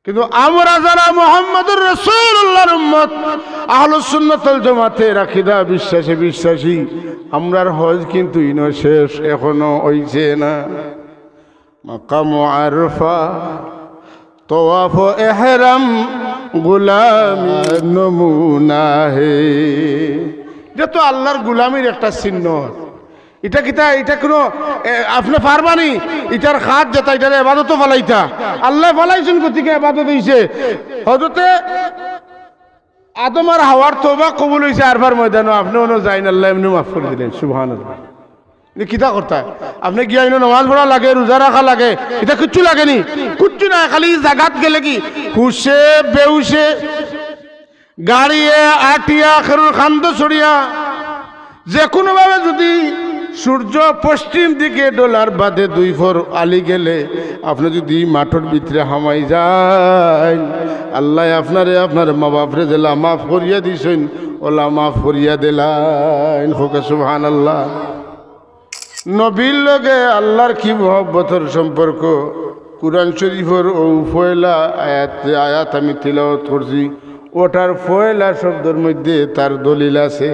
কিন্তু আমরা যারা মুহাম্মদুর রাসূলুল্লাহর উম্মত আহলুস সুন্নাত ওয়াল জামাতের আকীদা বিশ্বাসী আমরার হজ কিন্তু ইনো শেষ এখনো হইছে না। মাকাম আরফা তওয়াফ ইহরাম গোলামি নমুনা হে, এটা তো আল্লাহর গোলামির একটা চিহ্ন। এটা কোনো আপনি পারবানি এটার খাত যেটা এটার এবাদতও ফলাইতা আল্লাহ ফলাইছেন গতিকে এবাদত হইছে। হযরতে আদম আর হাওয়ার তওবা কবুল হইছে আরফার ময়দানে, আপনি ওনো যাইন আল্লাহ এমনি মাফ করে দিলেন। সুবহানাল্লাহ। কিতা করতা আপনি গিয়া নামাজ পড়া লাগে, রোজা রাখা লাগে, এটা কিচ্ছু লাগেনি, কিচ্ছু না। খালি জাগাত গেলে কি হুশে বেউশে গাড়িয়ে আটিয়া খেরুর খান্দ ছড়িয়া যে কোনোভাবে যদি সূর্য পশ্চিম দিকে ডলার বাদে 2 ফর আলি গেলে আপনি যদি মাঠের ভিতরে হামাই যায় আল্লাহ আপনার মা বাপরে দিলা মাফ করিয়া দিছেন, ওলা মাফ করিয়া দিলেন। হোকে সুবহানাল্লাহ। নবীর লগে আল্লাহর কি মহব্বতের সম্পর্ক। কুরআন শরীফের ও পয়লা আয়াত আমি তিলাওয়াত করছি, ওটার পয়লা শব্দের মধ্যে তার দলিল আছে।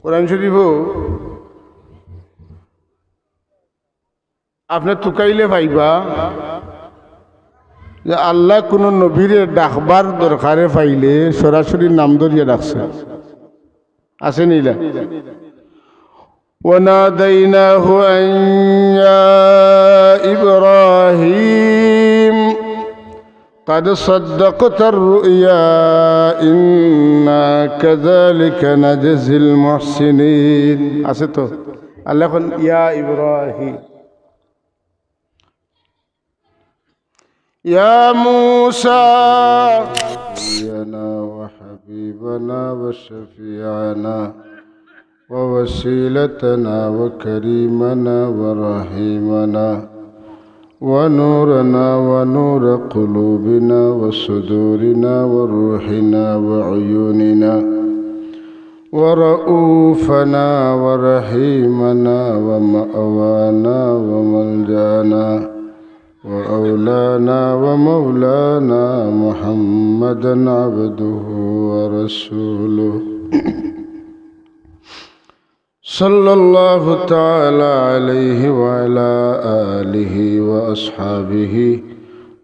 কোরআন শরীফও আপনি তুকাইলে পাইবা যে আল্লাহ কোন নবীরে ডাকবার দরকারে পাইলে সরাসরি নাম ধরিয়া ডাকছে। আছে নিলা وناديناه أن يا إبراهيم قد صدقت الرؤيا إنا كذلك نجزي المحسنين। আছে তো আল্লাহ কোন ইয়া ইব্রাহিম يا موسى نبينا وحبيبنا وشفيعنا ووسيلتنا وكريمنا ورحيمنا ونورنا ونور قلوبنا وصدورنا وروحنا وعيوننا ورؤوفنا ورحيمنا ومأوانا وملجانا وأولانا ومولانا محمدا عبده ورسوله صلى الله تعالى عليه وعلى آله وأصحابه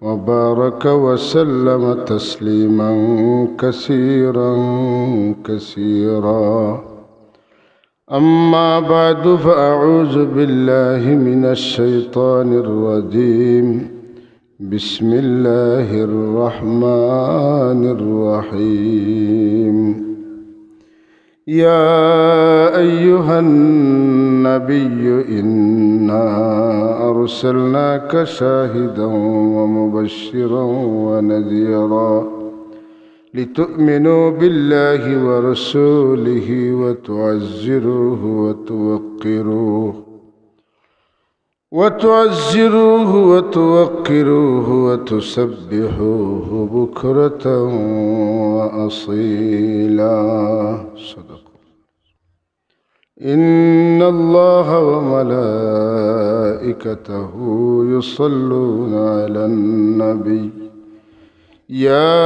وبارك وسلم تسليما كثيرا كثيرا. أما بعد فأعوذ بالله من الشيطان الرجيم. بسم الله الرحمن الرحيم. يا أيها النبي إنا أرسلناك شاهدا ومبشرا ونذيرا لتؤمنوا بالله ورسوله وتعزروه وتوقروه وتسبحوه بكرة وأصيلا. صدق. إن الله وملائكته يصلون على النبي يا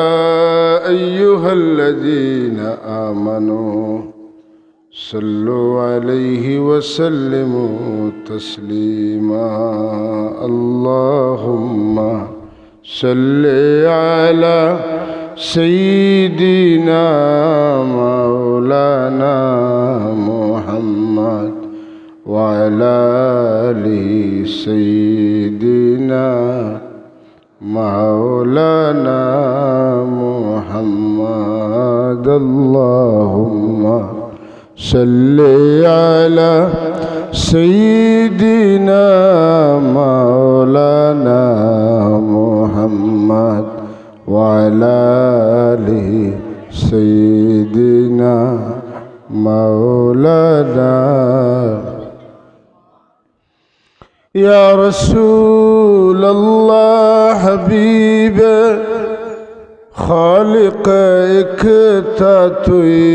أيها الذين آمنوا صلوا عليه وسلموا تسليما. اللهم صل على سيدنا مولانا محمد وعلى آل سيدنا مولانا محمد. اللهم صل على سيدنا مولانا محمد وعلى آل سيدنا مولانا. يا رسول الله حبيب خالق اکتاتوی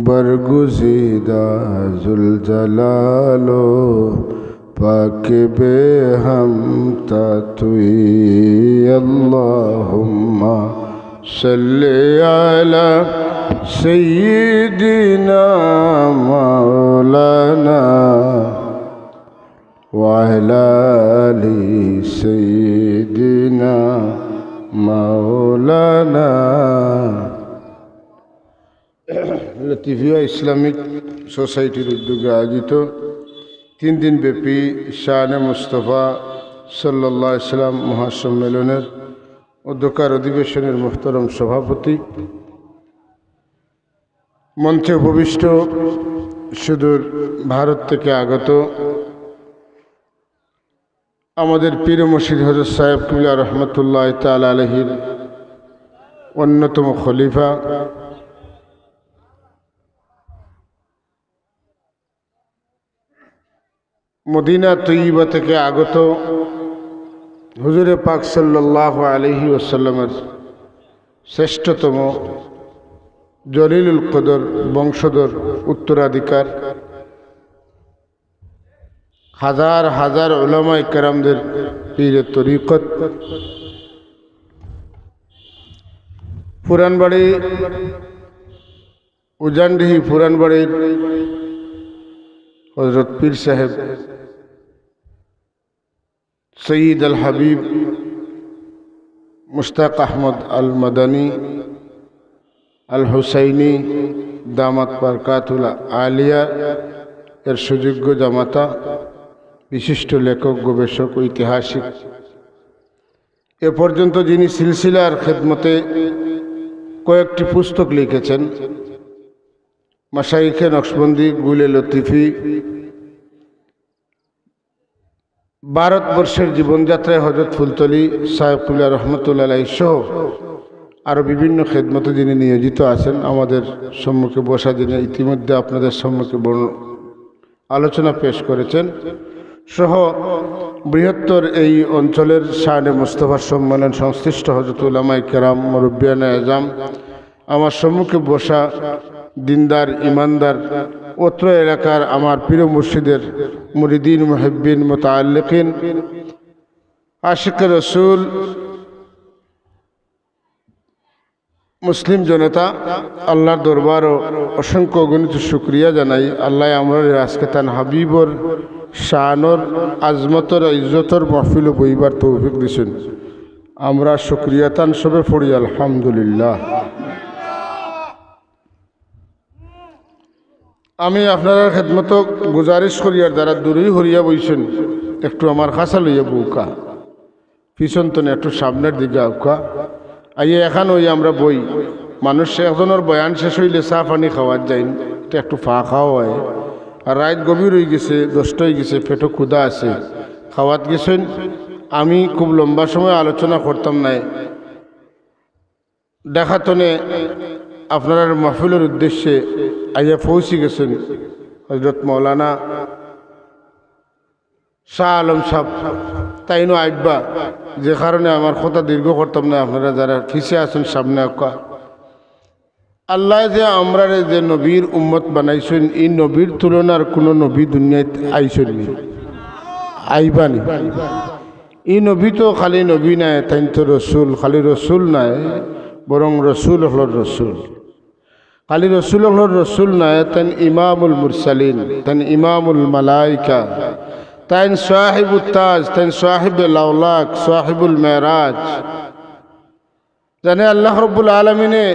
برگزیدہ ذوالجلال و पाक बेहमता तुई अल्लाहुम्मा सल्ली अला सय्यिदिना मौलाना वअला आलि सय्यिदिना मौलाना। लतीफिया इस्लामिक सोसाइटिर उद्योगे आयोजित 3 दिन ব্যাপী শানে মুস্তাফা সাল্লাল্লাহু আলাইহি সাল্লাম মহাসম্মেলনের অধ্যক্ষার অধিবেশনের মুহতারম সভাপতি, মঞ্চে উপবিষ্ট সুদূর ভারত থেকে আগত আমাদের পীর মুর্শিদ হযরত সাহেব কিবলা রহমতুল্লাহ তাআলা আলাইহির অন্যতম খলিফা মদিনা তৈয়বা থেকে আগত হুজুরে পাক সাল্লাল্লাহু আলাইহি ওয়াসাল্লামের শ্রেষ্ঠতম জলিলুল কদর বংশধর উত্তরাধিকার হাজার হাজার উলামা ইকরামদের পীরে তরিকত পুরানবাড়ি উজানডিহি পুরানবাড়ির হযরত পীর সাহেব সঈদ আল হাবিব মুশতাক আহমদ আল মাদানী আল হুসাইনি দামাত বারকাতুল আলিয়া এর সুযোগ্য জামাতা, বিশিষ্ট লেখক, গবেষক, ঐতিহাসিক, এ পর্যন্ত যিনি সিলসিলার খেদমতে কয়েকটি পুস্তক লিখেছেন, মাশাইখে নকশবন্দি, গুলে লতিফি, ভারতবর্ষের জীবনযাত্রায় হযরত ফুলতলি সাহেব কিবলা রহমতুল্লাহ আলাইহি সহ আরও বিভিন্ন খেদমতে যিনি নিয়োজিত আছেন, আমাদের সম্মুখে বসা যিনি ইতিমধ্যে আপনাদের সম্মুখে আলোচনা পেশ করেছেন সহ বৃহত্তর এই অঞ্চলের শানে মুস্তাফা সম্মেলন সংশ্লিষ্ট হযরত উলামায়ে কেরাম, মুরব্বিয়ানে আযম, আমার সম্মুখে বসা দিনদার ইমানদার, অত্র এলাকার আমার পীর মুর্শিদের মুরিদিন, মুহিব্বিন, মুতাআল্লিকিন, আশিকে রসুল, মুসলিম জনতা, আল্লাহর দরবারও অসংখ্য অগণিত শুকরিয়া জানাই। আল্লাহ আমরা আজকে তান হাবিবর শানর আজমতর ইজ্জতর মাহফিল বইবার তৌফিক দিছেন। আমরা শুকরিয়া তান সবে পড়ি আলহামদুলিল্লাহ। আমি আপনার খেদমত গুজারিশ করিয়ার দ্বারা দূরেই হরিয়া বইছেন, একটু আমার খাসা লইয়া বউকা, পিছন তো একটু সামনের দিকে আউকা আইয়ে এখান হই আমরা বই। মানুষ একজনের বয়ান শেষ হইলে চা পানি খাওয়ার যাই, এটা একটু ফা খাওয়া হয়। আর রাত গভীর হয়ে গেছে, 10টা হয়ে গেছে, পেটও ক্ষুধা আছে, খাওয়াত গেছেন। আমি খুব লম্বা সময় আলোচনা করতাম নাই, দেখাতনে আপনার মাহফিলের উদ্দেশ্যে আইয়া পৌঁছে গেছেন হযরত মৌলানা শাহ আলম সাহেব, তাইনো আইবা, যে কারণে আমার কথা দীর্ঘ করতাম না। আপনারা যারা ফিসে আছেন সামনে আঁকা, আল্লাহ যে আমরা যে নবীর উম্মত বানাইছেন, এই নবীর তুলনার কোনো নবী দুনিয়ায় আইছেন নি, আইবানি। এই নবী তো খালি নবী নাই, তাই তো রসুল, খালি রসুল নাই, বরং রসুল হল রসুল। খালি রসুল হল রসুল নাই, তেন ইমামুল মুরসালিন, তেন ইমামুল মালাইকা, তেন সাহিবুত তাজ, তেন সাহিবুল আওলাক, সাহিবুল মেরাজ। জানে আল্লাহ রব্বুল আলমিনে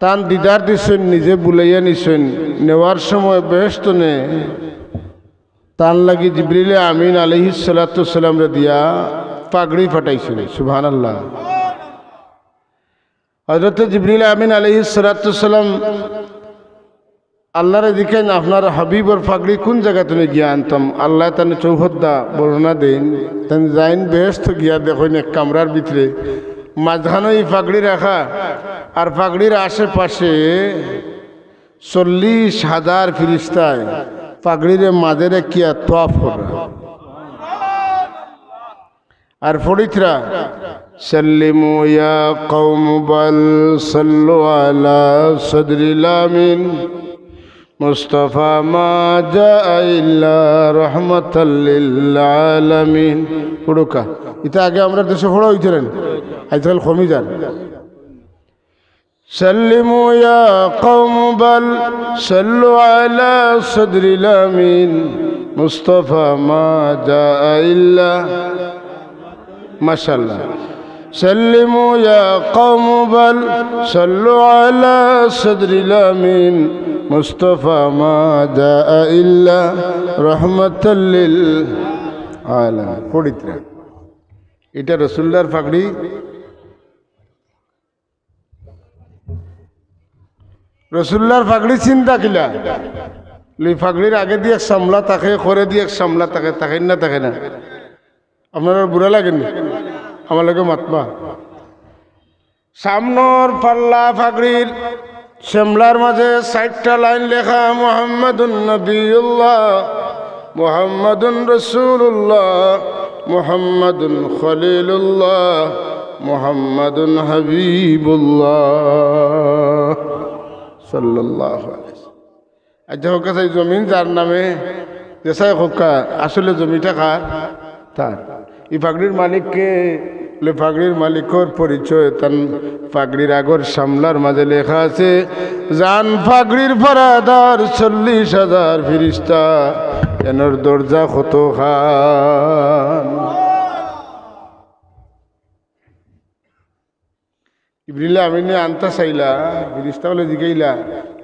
তান দিদার দিছেন, নিজে বুলাইয়া নিছেন। নেওয়ার সময় বেহেশত নে তান লাগি জিবরিল আমিন আলাইহিস সালাতু সালাম রে দিয়া পাগড়ি ফাটাইছেন। সুবহানাল্লাহ। হযরত জিবরিল আমিন আলাইহিস সালাতু সালাম আল্লাহরে দেখেন, আপনার হাবিবর পাগড়ি কোন জায়গা তুমি গিয়া আনতাম? আল্লাহ তানে চৌহদ্দা বর্ণনা দেন, তেন যাইন বেহেশত গিয়া দেখেন এক কামরার ভিতরে মাঝখানে এই পাগড়ি রাখা, আর পাগড়ির আশেপাশে 40,000 ফিরিস্তায় পাগড়ির মাঝেরে কিয়া তোয়াফ করা। আর ফরিদরা সাল্লিমু ইয়া কওম বাল সাল্লু আলা সদরিল আমিন মুস্তাফা মা জাআ ইল্লা রাহমাতাল লিল আলামিন। পুরোকা এটা আগে আমরা দেশে পড়া হইছিলেন, আজকাল কমই যান। সাল্লিমু ইয়া কওম বাল সাল্লু আলা সাদরিল আমিন মুস্তাফা মা জাআ ইল্লা। মাশাআল্লাহ। سلموا يا قوم بل صلوا على صدر الأمين مصطفى ما جاء إلا رحمة للعالمين. পড়িত্রা এটা রাসূলুল্লাহর পাগড়ি। রাসূলুল্লাহর পাগড়ি চিন্তা কিলা লই পাগড়ির আগে দিয়ে সামলা থাকে, করে দিয়ে সামলা থাকে, থাকে না থাকে না? আপনার বুড়া লাগেনি? আমার লাগে মাতবা সামনের পাল্লা ফাগড়ির শ্যামলার মাঝে 60টা লাইন লেখা, মুহাম্মাদুন নবিয়ুল্লাহ, মুহাম্মাদুন রাসূলুল্লাহ, মুহাম্মাদুন খলিলুল্লাহ, মুহাম্মাদুন হাবিবুল্লাহ সাল্লাল্লাহু আলাইহি ওয়াসাল্লাম। আচ্ছা হোক এই জমিন যার নামে দেশাই হোক, আসলে জমিটা কার? তার। এই পাগড়ির মালিককে, পাগড়ির মালিকর পরিচয় তান পাগড়ির আগর সামলার মাঝে লেখা আছে, জান পাগড়ির ফরাদার 40,000 ফিরিস্তা এনর দরজা কত খান। ইবরিলা আমিনে আনতা চাইলা, ফিরিস্তা বলে জিগাইলা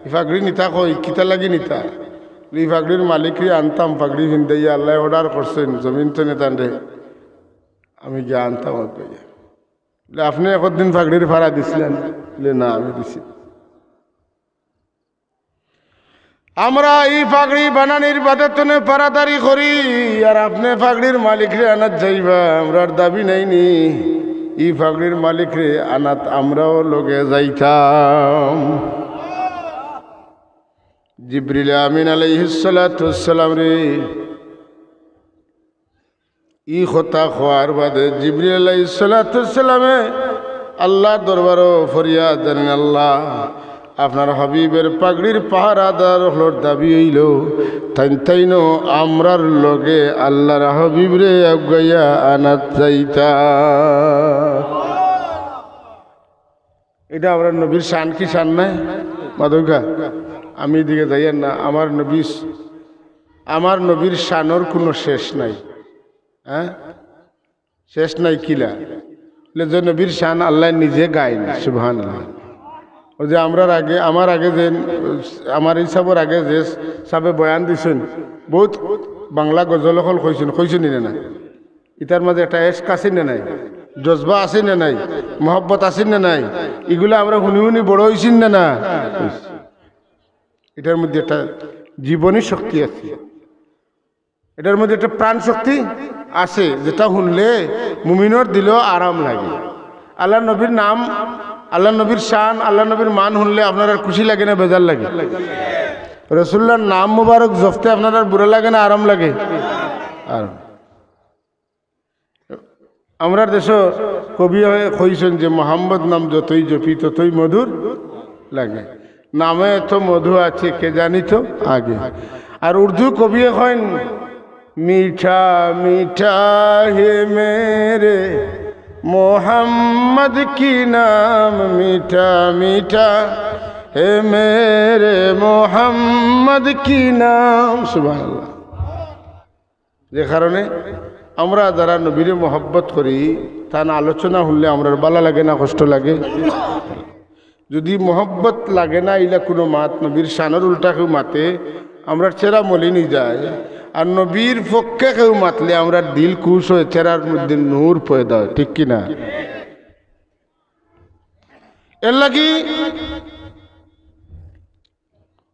এই পাগড়ি নিতা কই কিতা লাগি নিতা? এই পাগড়ির মালিকরে আনতাম, পাগড়ি ভিন্দাইয়া আল্লাহ অর্ডার করছেন জমিন তো নেতান রে, আমি গিয়ে আনতাম। আপনি একদিন পাগড়ির ভাড়া দিছিলেন? না, আমি দিছি। আমরা এই পাগড়ি বানানির বাদতনে পারাদারি করি, আর আপনি পাগড়ির মালিকরে আনাত যাইবা, আমরার দাবি নাইনি। এই পাগড়ির মালিকরে আনাত আমরাও লগে যাইতাম। জিবরিল আমিন আলাইহিস সালাতু ওয়াসসালাম রে ই কথা খোয়ার বাদে জিবরিল আলাইহিস সালাতু ওয়াসসালামে আল্লাহর দরবারও ফরিয়াদ জানেন, আল্লাহ আপনার হাবিবের পাগড়ির পাহারাদার হলোর দাবি হইল, তাইনো আমরার লগে আল্লাহর হাবিবরে আগাইয়া আনাত যাইতা। এটা আমরা নবীর শান কি শান নাই মাদকা? আমি এদিকে যাইয়েন না, আমার নবীর শানর কোনো শেষ নাই। হ্যাঁ, শেষ নাই কিলা যে নবীর শান আল্লাহ নিজে গায় না। সুবহানাল্লাহ। ওই যে আমার আগে যে আমার হিসাবের আগে যে সাবে বয়ান দিছেন, বহুত বাংলা গজল হল কইছেন না? ইতার মাঝে একটা এশক আছে না নাই? জজবা আছে না নাই? মহব্বত আছে না নাই? এগুলো আমরা শুনি শুনি বড় হয়েছি না না? এটার মধ্যে একটা জীবনী শক্তি আছে, এটার মধ্যে একটা প্রাণ শক্তি আছে, যেটা শুনলে মুমিনের দিলেও আরাম লাগে। আল্লাহ নবীর নাম, আল্লাহ নবীর শান, আল্লাহ নবীর মান শুনলে আপনার আর খুশি লাগে না বেজার লাগে? রাসূলুল্লাহর নাম মুবারক জপতে আপনার আর বুড়া লাগে না আরাম লাগে? আর আমরা দেশ কবি হয়ে কইছেন যে মোহাম্মদ নাম যতই জপি ততই মধুর লাগে, নামে এত মধু আছে কে জানি তো আগে। আর উর্দু কবি হয় मीठा मीठा है मेरे मोहम्मद की नाम, मीठा मीठा है मेरे मोहम्मद की नाम। सुबहानाल्लाह। যে কারণে আমরা যারা নবীর মোহব্বত করি তার আলোচনা শুনলে আমরা ভালো লাগে না কষ্ট লাগে? যদি মোহব্বত লাগে না ইলা কোনো মাত নবীর শানের উল্টা কেউ মাতে আমরা চেরা মলিনি যায়, আর নবীর পক্ষে কেউ মাতলে আমরা দিল খুশ হয়ে চেরার মধ্যে নূর পয়দা হয়, ঠিক কিনা? এর লাগি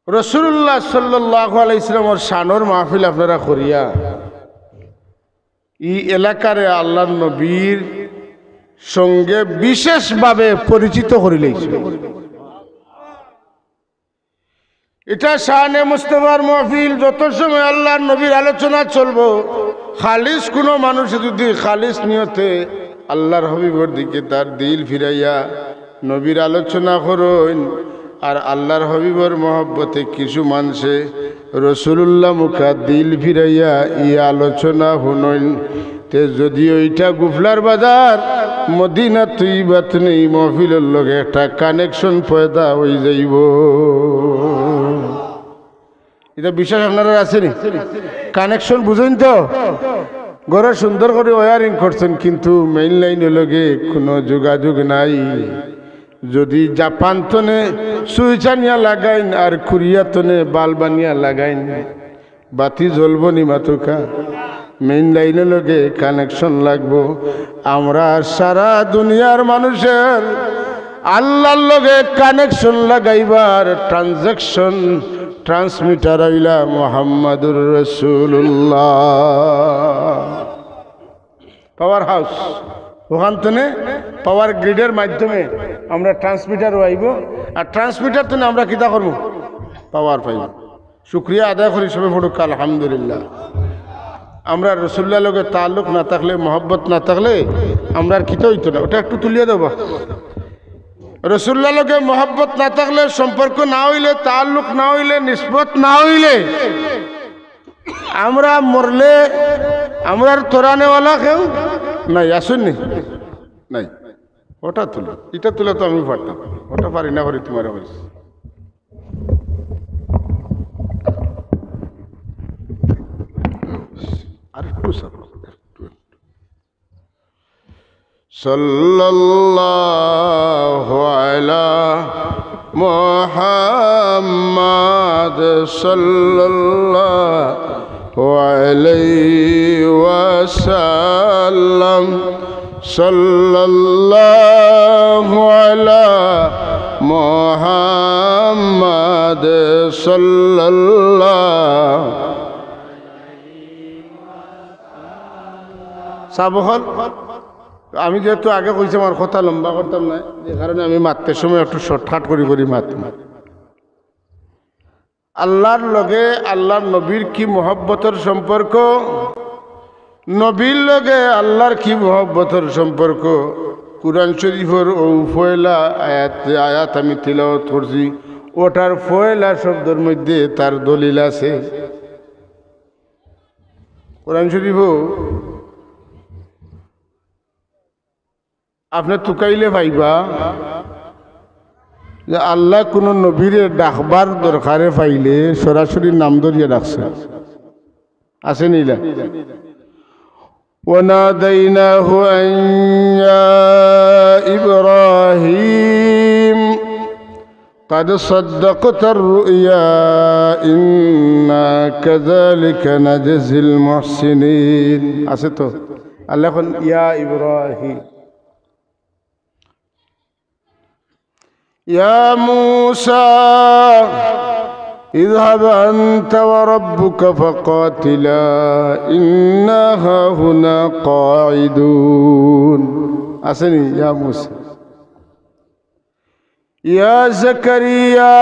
রাসূলুল্লাহ সাল্লাল্লাহু আলাইহি ওয়াসাল্লামের শানের মাহফিল আপনারা করিয়া এই এলাকারে আল্লাহর নবীর সঙ্গে বিশেষভাবে পরিচিত করিলেইছে। এটা শানে মুস্তাফার মাহফিল। যত সময় আল্লাহর নবীর আলোচনা চলবো, খালিস কোনো মানুষ যদি খালিস নিয়তে আল্লাহর হাবিবের দিকে তার দিল ফিরাইয়া নবীর আলোচনা করেন, আর আল্লাহর হবিবর মহব্বতে কিছু মানুষে রসুল্লাহ মুখা দিল ফিরাইয়া ই আলোচনা শুনইন তে যদিও এটা গুফলার বাজার মদিনা তুই বাত নেই মহফিলের লগে একটা কানেকশন পয়দা হয়ে যাইব। এটা বিশ্বাস আপনারা আছেনি? কানেকশন বুঝেন তো? ঘরে সুন্দর করে ওয়ারিং করছেন কিন্তু মেইন লাইনের লগে কোনো যোগাযোগ নাই। যদি জাপান তনে সুইচানিয়া লাগাইন আর কোরিয়া তনে বালবানিয়া লাগাইন বাতি জ্বলব নি মাতুকা। মেইন লাইনের লগে কানেকশন লাগবো। আমরা সারা দুনিয়ার মানুষের আল্লাহর লগে কানেকশন লাগাইবার ট্রানজাকশন ট্রান্সমিটার আইলা মুহাম্মাদুর রাসূলুল্লাহ পাওয়ার হাউস। ওখান থেকে পাওয়ার গ্রিডের মাধ্যমে আমরা ট্রান্সমিটার আইব আর ট্রান্সমিটার তো আমরা কিতা করব পাওয়ার পাইব। শুক্রিয়া আদায় করি সবে পড়ুক আলহামদুলিল্লাহ। আমরা রসুল্লাহ লোকের তাল্লুক না থাকলে মহব্বত না থাকলে আমরা আর কিতা হইতো না। ওটা একটু তুলিয়ে দেবো। রসুল্লাহ লোকে মহব্বত না থাকলে সম্পর্ক না হইলে তাল্লুক না হইলে নিসবত না হইলে আমরা মরলে আমরা তোরানেওয়ালা কেউ নাই আসুননি নাই। ওটা তুলো এটা তুলে তো আমি পারতাম, ওটা পারি না করি তোমার বলছি। আর একটু সাল্লাল্লাহু আলা মুহাম্মাদ সাল্লাল্লাহু আলাইহি ওয়াসাল্লাম সাল্লাল্লাহু আলা মুহাম্মাদ সাল্লাল্লাহু সাবহল। আমি যেহেতু আগে কইছি আমার কথা লম্বা করতাম না, যে কারণে আমি মারতে সময় একটু শর্টকাট করি মারতাম। আল্লাহর লগে আল্লাহর নবীর কি মহব্বতের সম্পর্ক, নবীর লগে আল্লাহর কি মহব্বতের সম্পর্ক। কুরআন শরীফের ও ফয়লা আয়াত আমি তিলাওয়াত করছি, ওটার ফয়লা শব্দের মধ্যে তার দলিল আছে। কুরআন শরীফও আপনি তুকাইলে পাইবা যে আল্লাহ কোনো নবীরে ডাকবার দরকারে পাইলে সরাসরি নাম ধরিয়া ডাকছে। আছে নিলা ওয়ানাদাইনাহু আন ইয়া ইব্রাহিম قد صدقت الرؤيا إنا كذلك نجزي المحسنين। আছে তো আল্লাহ ইয়া ইব্রাহিম يا موسى اذهب أنت وربك فقاتلا إنا هاهنا قاعدون। أسني يا موسى يا زكريا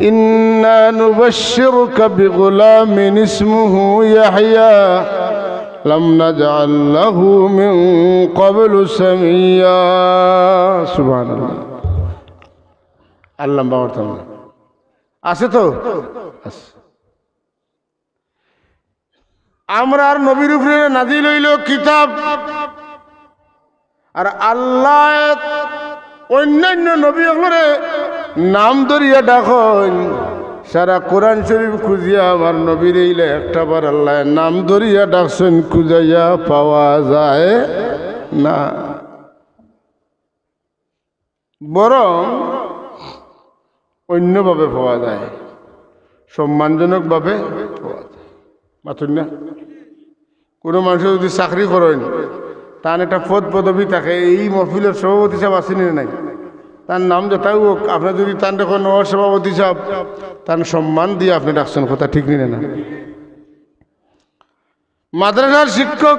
إنا نبشرك بغلام اسمه يحيى لم نجعل له من قبل سميا। سبحان الله। আল্লাহ বাবরতাম আছে তো আমরা আর নবীর উপরে নাজিল হইল কিতাব, আর আল্লাহ অন্যান্য নবীগুলোরে নাম ধরিয়া ডাকেন। সারা কোরআন শরীফ খুঁজিয়া আমার নবীর এইলে একটা বার আল্লাহ নাম ধরিয়া ডাকছেন, খুঁজাইয়া পাওয়া যায় না, বরং অন্যভাবে পাওয়া যায়, সম্মানজনকভাবে পাওয়া যায়। মাতুন না কোনো মানুষ যদি চাকরি করেন তার একটা পদ পদবি থাকে, এই মহফিলের সভাপতি সাহেব আসেনি নাই, তার নাম যেটাই হোক, আপনার যদি তার দেখুন সভাপতি সাহেব, তার সম্মান দিয়ে আপনি ডাকছেন, কথা ঠিক নিলেন না। মাদ্রাসার শিক্ষক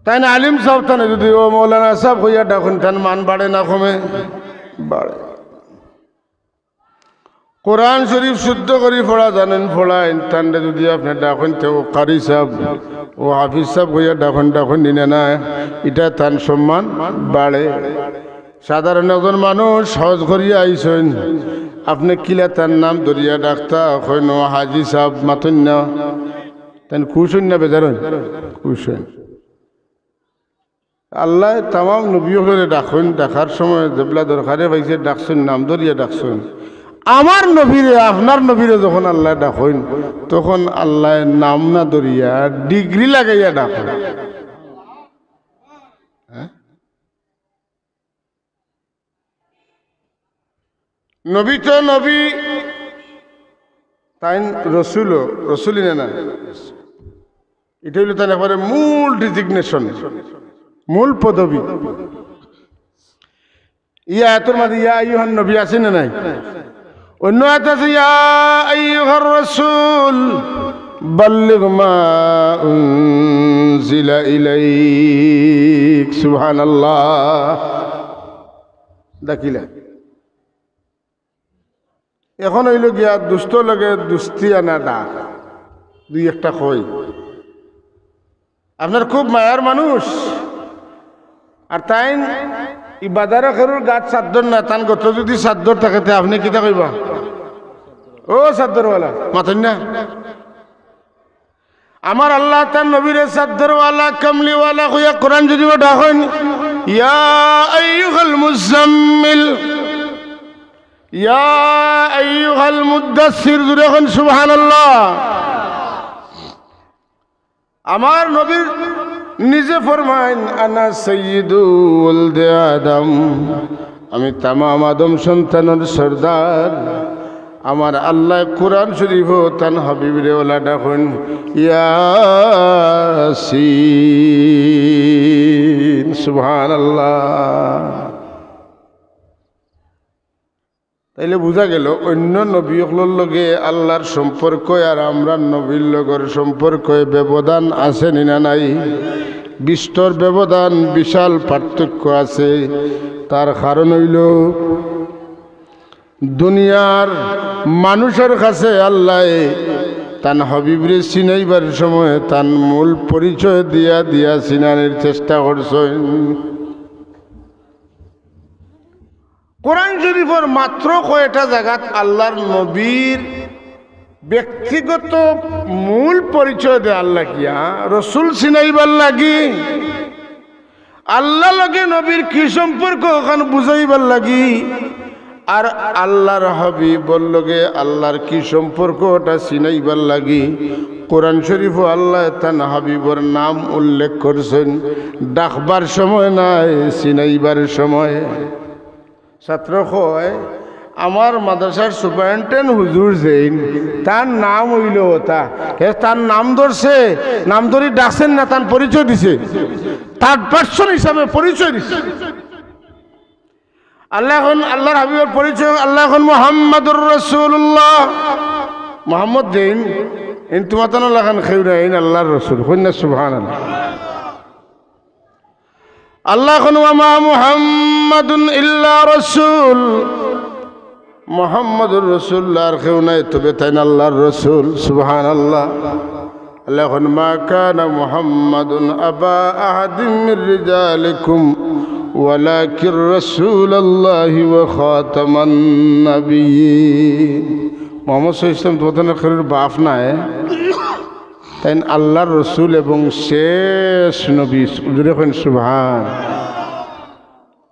তাই না আলিম সাহেব তানে যদি ও মৌলানা সাহেব হইয়া ডাকুন, তার মান বাড়ে না কমে? বাড়ে। কোরআন শরীফ শুদ্ধ করে পড়া জানেন, পড়াইন, তান্ডে যদি আপনি ডাকেন তো কারি সাহেব ও হাফিজ সাহেব হইয়া ডাকুন নিনে না, এটা তার সম্মান বাড়ে। সাধারণ একজন মানুষ হজ করিয়া আইসেন, আপনি কিলা তার নাম ধরিয়া ডাক্তার হইন হাজি সাহেব মাতন না, তেন খুশ হইন না বেজার হইন? খুশ হইন। আল্লাহ তামাম নবীরে ডাকুন, ডাকার সময় যেগুলা দরকারে পাইছে ডাকছেন, নাম ধরিয়া ডাকছেন। আমার নবীরে আপনার নবীরে যখন আল্লাহ ডাকুন, তখন আল্লাহ নাম না ধরিয়া ডিগ্রি লাগাইয়া ডাকুন। নবী তো নবী, তাই রসুলও রসুলই না, এটা হইল তার একবারে মূল ডিজিগনেশন, মূল পদবী। ইয়া এতর মাঝে ইয়া আইয়ুহান নবী আছে না নাই? অন্য আয়াত আছে ইয়া আইয়ুহার রাসূল বাল্লিগ মা উনজিলা ইলাইক। সুবহানাল্লাহ। দেখিলা এখন হইল গিয়া দুষ্ট লগে দুস্তি আনা ডাক, দুই একটা কই আপনার খুব মায়ার মানুষ, আর তাই ই বাজারে খেরুর গাছ চাদর না, তান গত যদি চাদর থাকে আপনি কিতা কইবা? ও চাদরওয়ালা মাতেন না। আমার আল্লাহ তার নবীরে চাদরওয়ালা কামলিওয়ালা কইয়া কোরআন যদি ডাকেন ইয়া আইয়ুহাল মুজাম্মিল ইয়া আইয়ুহাল মুদাসসির, জুড়ে এখন সুবহানাল্লাহ। আমার নবীর নিজে ফরমাইন আনা সাইয়্যিদু ওয়ালদে আদম, আমি তামাম আদম সন্তানের সর্দার। আমার আল্লাহ কোরআন শরীফ তান হাবিবরে ওলা ডাকুন ইয়াসিন। সুবহানাল্লাহ। তাইলে বোঝা গেল অন্য নবীগুলোর লগে আল্লাহর সম্পর্ক আর আমরা নবীর লগের সম্পর্ক ব্যবধান আছে না নাই? বিস্তর ব্যবধান, বিশাল পার্থক্য আছে। তার কারণ হইল দুনিয়ার মানুষের কাছে আল্লাহ তান হাবিবরে চিনাইবার সময় তান মূল পরিচয় দিয়া দিয়া চিনানোর চেষ্টা করছেন। কোরআন শরীফের মাত্র কয়টা জায়গাত আল্লাহর নবীর ব্যক্তিগত মূল পরিচয় দেয় আল্লাহ কিয়া রসুল চিনাইবার লাগি, আল্লাহ লগে নবীর কি সম্পর্ক ওখানে বুঝাইবার লাগি, আর আল্লাহর হাবিবর লগে আল্লাহর কি সম্পর্ক ওটা চিনাইবার লাগি। কোরআন শরীফ আল্লাহ তান হাবিবর নাম উল্লেখ করছেন, ডাকবার সময় নাই, চিনাইবার সময়। ছাত্র কয় আমার মাদ্রাসার সুপারিনটেন্ডেন্ট হুজুর যেইন, তার নাম হইল ওটা, তার নাম ধরছে, নাম ধরে ডাকছেন না, তার পরিচয় দিছে, থার্ড পারসন হিসাবে পরিচয় দিছে। আল্লাহ এখন আল্লাহর হাবিবের পরিচয়, আল্লাহ এখন মুহাম্মাদুর রাসূলুল্লাহ, মোহাম্মদ যেইন ইন তোমাতানো লাগান খেউরা ইন আল্লাহর রসুল কন্যা। সুবহানাল্লাহ। আল্লাহ এখন ওয়ামা মুহাম্মাদুন ইল্লা রাসূল, মুহাম্মাদুর রাসূলুল্লাহ আর কেউ নাই তবে তাই আল্লাহর রসুল। সুবহানাল্লাহ। আল্লাহ এখন মা কানা মুহাম্মাদুন আবা আহাদিম মির রিজালিকুম ওয়ালাকির রাসূলুল্লাহি ওয়া খাতামান নাবিয়্যিন। মুহাম্মদ সাল্লাল্লাহু আলাইহি ওয়াসাল্লাম তোমাদের খেরুর বাপ নাই, তাই আল্লাহর রসুল এবং শেষ নবী। দেখেন সুবহান।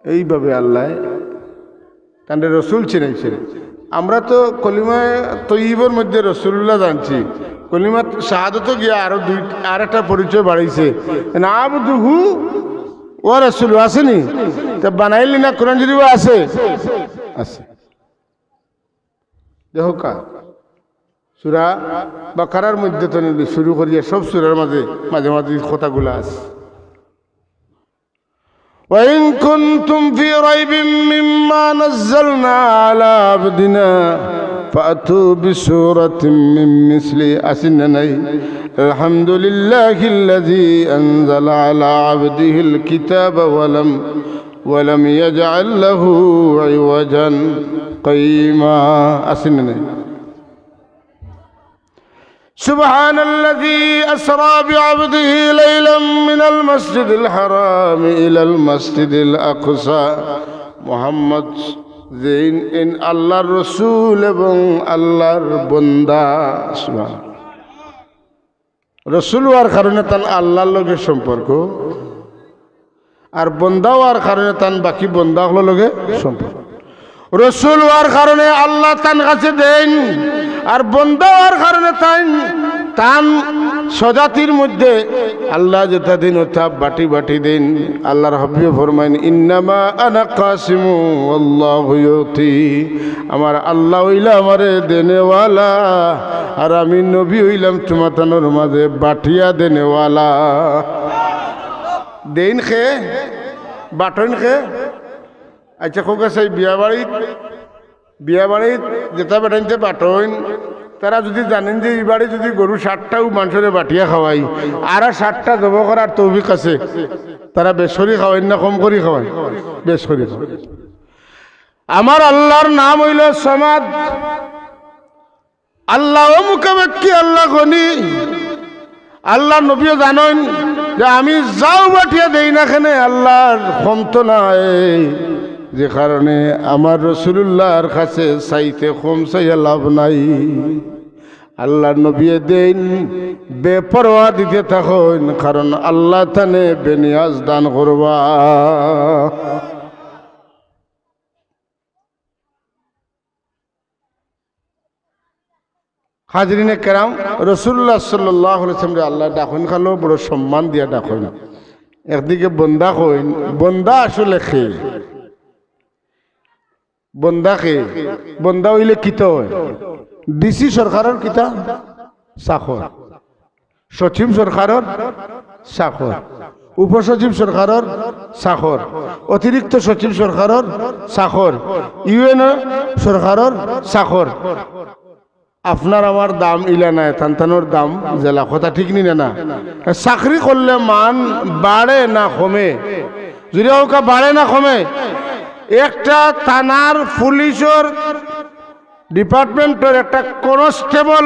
এইভাবে আল্লাহ তাদের রসুল চিনাইছেন। আমরা তো কলিমা তৈয়বের মধ্যে রসুল্লাহ জানছি, কলিমা শাহাদত গিয়া আর একটা পরিচয় বাড়াইছে, আবদুহু ও রসুল আসেনি, তা বানাইলি না কোরআন শরীফে আছে, আছে। দেখো কা সূরা বাকারার মধ্যে তো শুরু করিয়া সব সূরার মাঝে মাঝে মাঝে কথাগুলো আছে। وإن كنتم في ريب مما نزلنا على عبدنا فأتوا بسورة من مثله أسنني الحمد لله الذي أنزل على عبده الكتاب ولم يجعل له عوجا قيما أسنني سبحان الذي أسرى بعبده ليلا من المسجد الحرام إلى المسجد الأقصى মোহাম্মদ যে ইন আল্লাহর রসুল এবং আল্লাহর বন্দা। রসুল হওয়ার কারণে তার আল্লাহর লগে সম্পর্ক, আর বন্দা হওয়ার কারণে তার বাকি বন্দাগুলোর লগে সম্পর্ক। রসুল হওয়ার কারণে আল্লাহ তার কাছে দেন, আর বন্দা হওয়ার কারণে তান সজাতির মধ্যে আল্লাহ যেটা দিন ওটা বাটি বাটি দিন। আল্লাহর হাবিব ফরমাইন ইন্নামা আনা কাসিমু আল্লাহু ইউতি, আমার আল্লাহ হইলা আমারে দেনেওয়ালা, আর আমি নবী হইলাম তোমাতানোর মাঝে বাটিয়া দেনেওয়ালা। দেন খে বাটন খে। আচ্ছা খুব আছে বিয়া বাড়িত যেটা বেটাইতে বাটন, তারা যদি জানেন যে এই বাড়ি যদি গরু 60টাও মানুষের বাটিয়া খাওয়াই আর 60টা জব করার তৌফিক আছে, তারা বেশ করে খাওয়াই না কম করে খাওয়াই? বেশ করে খাওয়াই। আমার আল্লাহর নাম হইল সমাদ। আল্লাহ মুখাপেক্ষী, আল্লাহ গনি। আল্লাহ নবীও জানেন যে আমি যাও বাটিয়া দেই না কেন আল্লাহর ক্ষমতা নাই, যে কারণে আমার রাসূলুল্লাহর কাছে চাইতে কম চাইয়া লাভ নাই। আল্লাহ নবী দেন বেপরোয়া দিতে থাকুন, কারণ আল্লাহ তানে বেনিয়াজ দান করবা। হাজরিনে কেরাম, রাসূলুল্লাহ সাল্লাল্লাহু আলাইহি ওয়াসাল্লাম আল্লাহ ডাকুন খালো বড় সম্মান দিয়া ডাকুন। একদিকে বন্দা কইন, বন্দা আসলে খে বন্দাকে বন্দা হইলে কিতা হয়? ডিসি সরকারের কিতা চাকর, সচিব সরকারের চাকর, উপসচিব সরকারের চাকর, অতিরিক্ত সচিব সরকারের চাকর, ইউএন সরকারের চাকর। আপনার আমার দাম ইলা নাই, তানতানোর দাম জেলা, কথা ঠিক নি না? চাকরি করলে মান বাড়ে না কমে? যদি ওকা বাড়ে না কমে? একটা থানার পুলিশের ডিপার্টমেন্টের একটা কনস্টেবল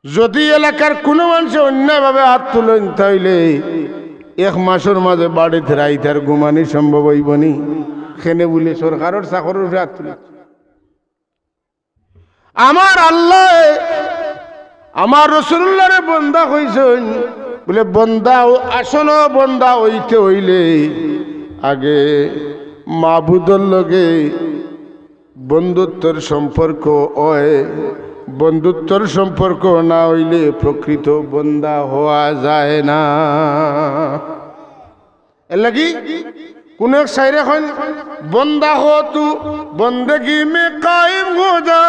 যদি এলাকার কোনো মানুষ অন্যায়ভাবে হাত তুলেন, তাইলে 1 মাসের মাঝে বাড়িতে রাইতার ঘুমানি সম্ভব হইবনি। খেনে বলে সরকারের চাকরের উপরে হাত তুলে। আমার আল্লাহ আমার রাসূলুল্লাহরে বন্দা কইছেন, বলে বন্দা আসল বন্দা হইতে হইলে আগে মাবুদর লগে বন্ধুত্বর সম্পর্ক হয়। বন্ধুত্বর সম্পর্ক না হইলে প্রকৃত বন্দা হওয়া যায় না। এর লাগি কোন এক শায়রে কইন, বন্দা হো তু বন্দেগি মে কায়েম হো যা,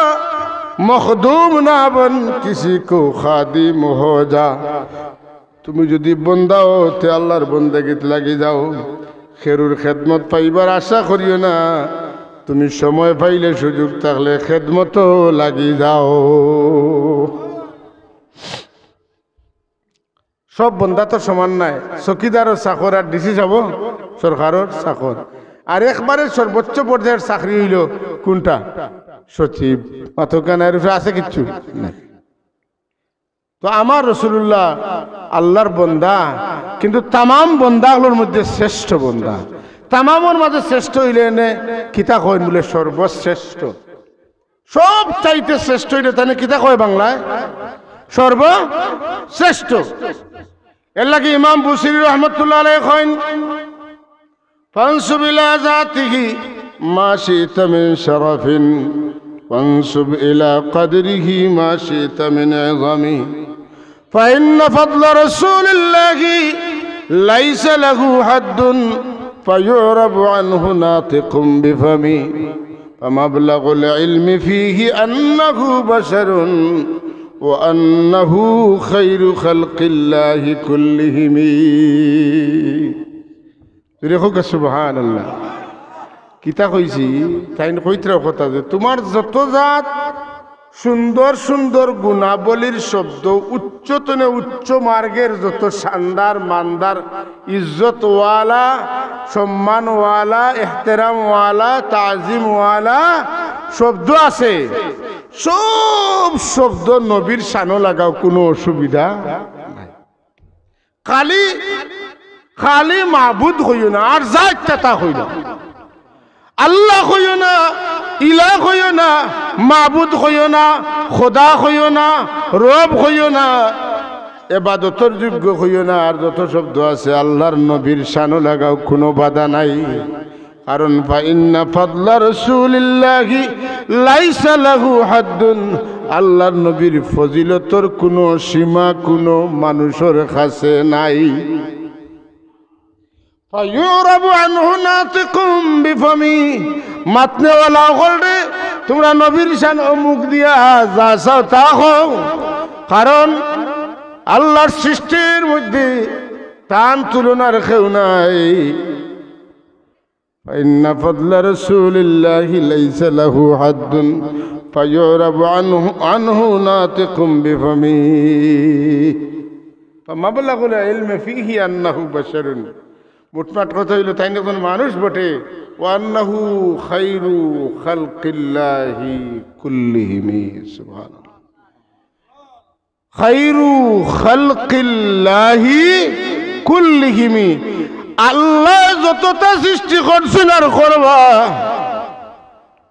মখদুম না বন কিসি কো খাদিম হো যা। তুমি যদি বন্দা হো তে আল্লাহর বন্দেগিত লাগি যাও, খেরুর খেদমত পাইবার আশা করিও না। তুমি সময় পাইলে সুযোগ থাকলে খেদমত লাগি যাও। সব বন্দা তো সমান নাই। চকিদারও চাকর আর ডিসি যাব সরকারের চাকর। আর একবারে সর্বোচ্চ পর্যায়ের চাকরি হইল কোনটা? সচিব। মাথকানার উপরে আছে কিচ্ছু নাই। তো আমার রাসূলুল্লাহ আল্লাহর বন্দা, কিন্তু তামাম বন্দাগুলোর মধ্যে শ্রেষ্ঠ বন্দা। তামামের মাঝে শ্রেষ্ঠ হইলে এনে কিতা কয় বলে সর্বশ্রেষ্ঠ। সব চাইতে শ্রেষ্ঠ হইলে তাহলে কিতা কয় বাংলায়? সর্বশ্রেষ্ঠ। এর লাগে ইমাম বুসিরি রহমতুল্লাহ আলাইহি কইন, ফানসুব ইলা যাতিহি মা শি'তা মিন শারাফিন ওয়ানসুব ইলা কদরিহি মা শি'তা মিন ইযামি, فإن فضل رسول الله ليس له حد فيعرب عنه ناطق بفمي، فمبلغ العلم فيه أنه بشر وأنه خير خلق الله كلهم. সুবহান আল্লাহ। কিতা কইছি তাই কইতরা কথা যে তোমার যত জাত সুন্দর সুন্দর গুণাবলীর শব্দ, উচ্চতনে উচ্চ মার্গের যত শানদার মানদার ইজ্জতওয়ালা সম্মানওয়ালা এহতেরামওয়ালা তাজিমওয়ালা শব্দ আছে, সব শব্দ নবীর শানও লাগাও, কোনো অসুবিধা নাই। খালি মাহবুদ হইও না, আর যা ইচ্ছা তা হইল। আল্লাহ হইও না, ইলাহ হইও না, মাবুদ হইও না, খোদা হইও না, রব হইও না, ইবাদতের যোগ্য হইও না। আর যত শব্দ আছে আল্লাহর নবীর শানও লাগাও, কোনো বাধা নাই। কারণ ফাইন্না ফাদলা রাসূলিল্লাহি লাইসা লাহু হাদ্দুন, আল্লাহর নবীর ফজিলতর কোনো সীমা কোনো মানুষের কাছে নাই। ফায়ুরাবু আনহু নাতিকুম বিফমি, মাতনেওয়ালা হলে তোমরা নবীর শান মুখ দিয়া যা চাও তা হও। কারণ আল্লাহর সৃষ্টির মধ্যে তান তুলনার কেউ নাই। ফাইন্না ফাদলা রাসূলিল্লাহি লাইসা লাহু হাদ্দুন ফায়ুরাবু আনহু নাতিকুম বিফমি ফামাবলাগুল ইলমি ফীহি আন্নাহু বাশারুন। মোটমাট কথা হইল তাই না কোন মানুষ বটে। ওয়ান্নাহু খায়রু খালকিল্লাহি কুল্লিহিম, সুবহানাল্লাহ। খায়রু খালকিল্লাহি কুল্লিহিম, আল্লাহ যতটা সৃষ্টি করছেন আর করবা,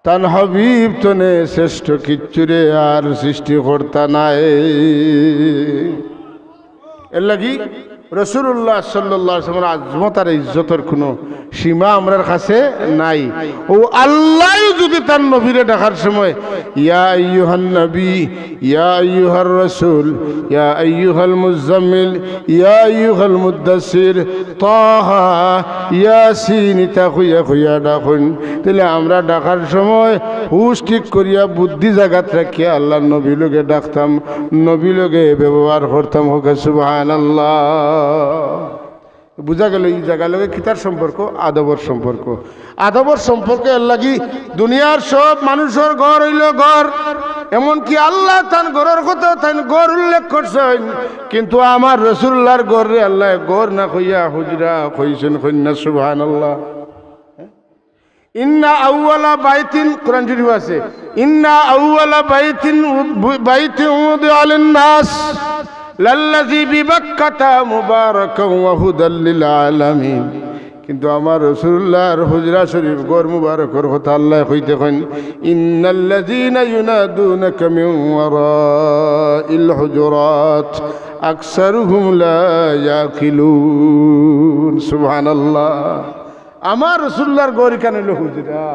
তান হাবিব তনে শ্রেষ্ঠ কিচ্ছুরে আর সৃষ্টি করতা নাই। এর লাগি রাসূলুল্লাহ সাল্লাল্লাহু আলাইহি ওয়াসাল্লামের আজমত আর ইজ্জতের কোনো সীমা আমরার কাছে নাই। ও আল্লাহ যদি তার নবীরে ডাকার সময় ইয়া আইয়ুহান নবী, ইয়া আইয়ুহার রাসূল, ইয়া আইয়ুহাল মুজাম্মিল, ইয়া আইয়ুহাল মুদ্দাসির, তাহা, ইয়াসিন ইতা কইয়া কইয়া ডাকুন, তাহলে আমরা ডাকার সময় হুশ ঠিক করিয়া বুদ্ধি জাগাত রাখিয়া আল্লাহর নবী লোকে ডাকতাম, নবী লোকে ব্যবহার করতাম। হোক সুবহানাল্লাহ। বুঝা গেল এই জায়গা লগে কিতার সম্পর্ক, আদবর সম্পর্ক। আদবর সম্পর্কে এর লাগি দুনিয়ার সব মানুষের ঘর হইল ঘর, এমনকি আল্লাহ তার ঘরের কথা তাই ঘর উল্লেখ করছেন, কিন্তু আমার রাসূলুল্লাহর ঘরে আল্লাহ ঘর না কইয়া হুজরা কইছেন। কন্যা সুবহানাল্লাহ। ইন্না আউওয়ালা বাইতিন, কোরআন শরীফ আছে, ইন্না আউওয়ালা বাইতিন উযিআ লিন-নাস লাল্লাযী বিবাক্কাতা মুবারাকান ওয়া হুদাল লিল আলামিন। কিন্তু আমার রাসূলুল্লাহর হুজরা শরীফ ঘর মুবারকের কথা আল্লাহ কইতে কইন, ইন্নাল্লাযীনা ইউনাদুনাকা মিন ওয়ারাইল হুজুরাত আকসারুহুম লা ইয়াকিলুন। সুবহানাল্লাহ। আমার রাসূলুল্লাহর ঘর কেন হলো হুজরা?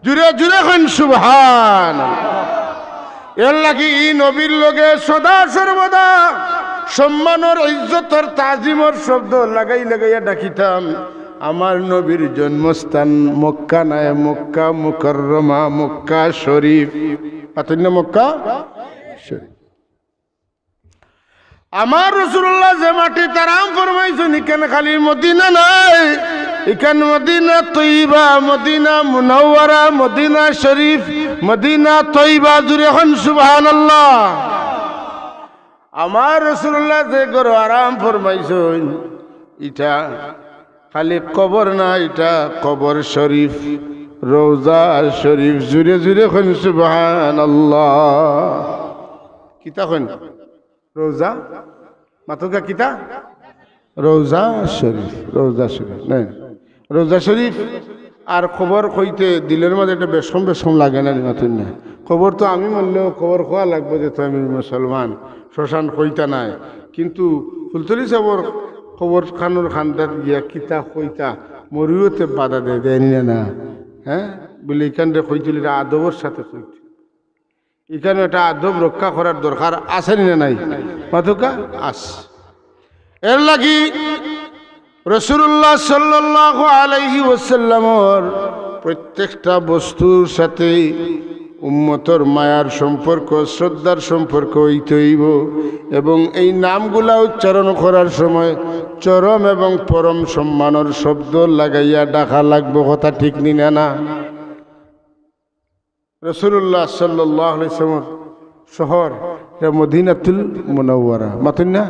জুরে জুরে কইন সুবহানাল্লাহ। এর লাগি ই নবীর লগে সদা সর্বদা সম্মানের ইজ্জতের তাজিমর শব্দ লাগাই লাগাইয়া ডাকিতাম। আমার নবীর জন্মস্থান মক্কা নাই, মক্কা মুকাররমা, মক্কা শরীফ। পাতেন না মক্কা শরীফ? আমার রাসূলুল্লাহ যে মাটি তারাম ফরমাইছেন, এখানে খালি মদিনা নাই, এখানে মদিনা তৈবা, মদিনা মুনাওয়ারা, মদিনা শরীফ, মদিনা তৈবা। জুড়ে হন সুবহানাল্লাহ। আমার রাসূলুল্লাহ যে ঘর আরাম ফরমাইছেন, এটা খালি কবর না, এটা কবর শরীফ, রওজা শরীফ। জুড়ে জুড়ে হন সুবহানাল্লাহ। কিতা হন? রওজা মাতুকা কিতা? রওজা শরীফ, রওজা শরীফ নাই, রওজা শরীফ। আর খবর কইতে দিলের মধ্যে একটা বেশম বেশম লাগে না নতুন না। খবর তো আমি বললেও খবর খোয়া লাগবে যে তো আমি মুসলমান, শ্মশান কইতা নাই। কিন্তু ফুলতলি সাবর খবর খানোর খান্দাত গিয়া কিতা কইতা মরিওতে বাধা দেয়নি না। হ্যাঁ বলে এখানটা কইছিল আদবর সাথে কইতে, এখানে একটা আদব রক্ষা করার দরকার আছে না নাই? মাতুকা আস। এর লাগি রাসূলুল্লাহ সাল্লাল্লাহু আলাইহি ওয়াসাল্লামর প্রত্যেকটা বস্তুর সাথে উম্মতর মায়ার সম্পর্ক, শ্রদ্ধার সম্পর্ক হইতে হইব। এবং এই নামগুলা উচ্চারণ করার সময় চরম এবং পরম সম্মানের শব্দ লাগাইয়া ডাকা লাগবে। কথা ঠিক নি না? রাসূলুল্লাহ সাল্লাল্লাহু আলাইহি ওয়াসাল্লাম শহর মদিনাতুল মুনাওয়ারা, মাতুন না?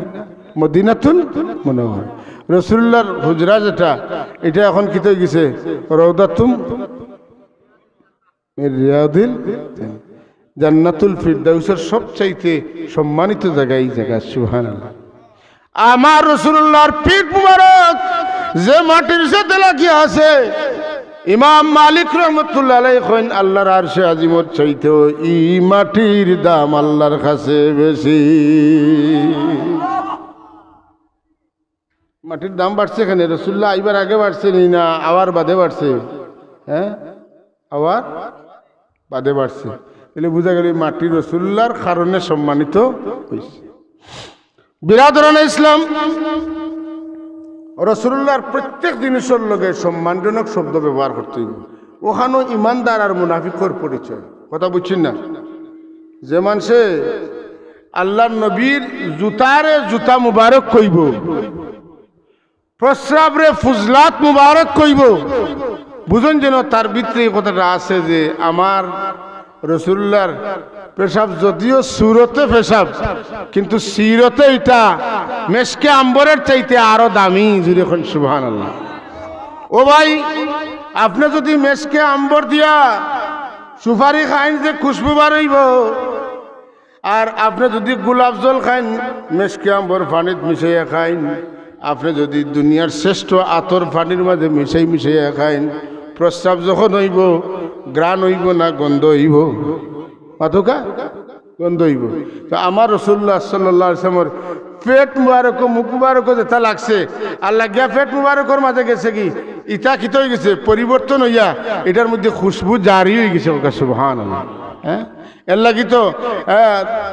মদিনাতুল মুনাওয়ারা। রাসূলুল্লাহর হুজরা যেটা, এটা এখন কি হয়ে গেছে? রওদাতুম মির রিয়াদিল জান্নাতুল ফিরদাউসের সবচাইতে সম্মানিত জায়গা এই জায়গা। সুবহানাল্লাহ। আমার রাসূলুল্লাহর পিঠ মুবারক যে মাটির সাথে লাগিয়ে আছে, ইমাম মালিক রহমতুল্লাহ আলাইহি কইন আল্লাহর আরশে আজিমত চাইতেও ই মাটির দাম আল্লাহর কাছে বেশি। মাটির দাম বাড়ছে এখানে রাসূলুল্লাহ আইবার আগে বাড়ছে না আবার বাদে বাড়ছে? হ্যাঁ, আবার বাদে বাড়ছে। তাহলে বোঝা গেল মাটি রাসূলুল্লাহর কারণে সম্মানিত হয়েছে। বিরাদরানে ইসলাম, রাসূলুল্লাহর প্রত্যেক জিনিসের লগে সম্মানজনক শব্দ ব্যবহার করতে হইব। ওখানেও ইমানদার আর মুনাফিকর পরিচয়, কথা বুঝছেন না? যে মানুষে আল্লাহর নবীর জুতারে জুতা মুবারক কইব, প্রস্রাবরে ফুজলাত মুবারক কইব, বুঝুন যেন তার ভিতরে এই কথাটা আছে যে আমার রাসূলুল্লাহর পেশাব যদিও সুরতে পেশাব, কিন্তু সিরতে এটা মেশকে আম্বরের চাইতে আরো দামি। জুড়ে এখন সুবহানাল্লাহ। ও ভাই, আপনি যদি মেশকে আম্বর দিয়া সুপারি খাইন যে খুশবু বার হইব, আর আপনি যদি গোলাপ জল খাইন মেশকে আম্বর পানিত মিশাইয়া খাইন, আপনি যদি দুনিয়ার শ্রেষ্ঠ আতর পানির মাঝে মিশাইয়া খাইন, প্রস্রাব যখন হইব গ্রাণ হইব না গন্ধ হইব? মাথুকা গন্ধ হইব। তো আমার রাসূলুল্লাহ সাল্লাল্লাহু আলাইহি ওয়াসাল্লামের পেট মুবারক মুখ মুবারক যেটা লাগছে, আল্লাহ গিয়া পেট মুবারকের মাঝে গেছে কি ইটা কিত হয়ে গেছে, পরিবর্তন হইয়া এটার মধ্যে খুশবু জারি হয়ে গেছে। সুবহানাল্লাহ। হ্যাঁ, এর লাগি তো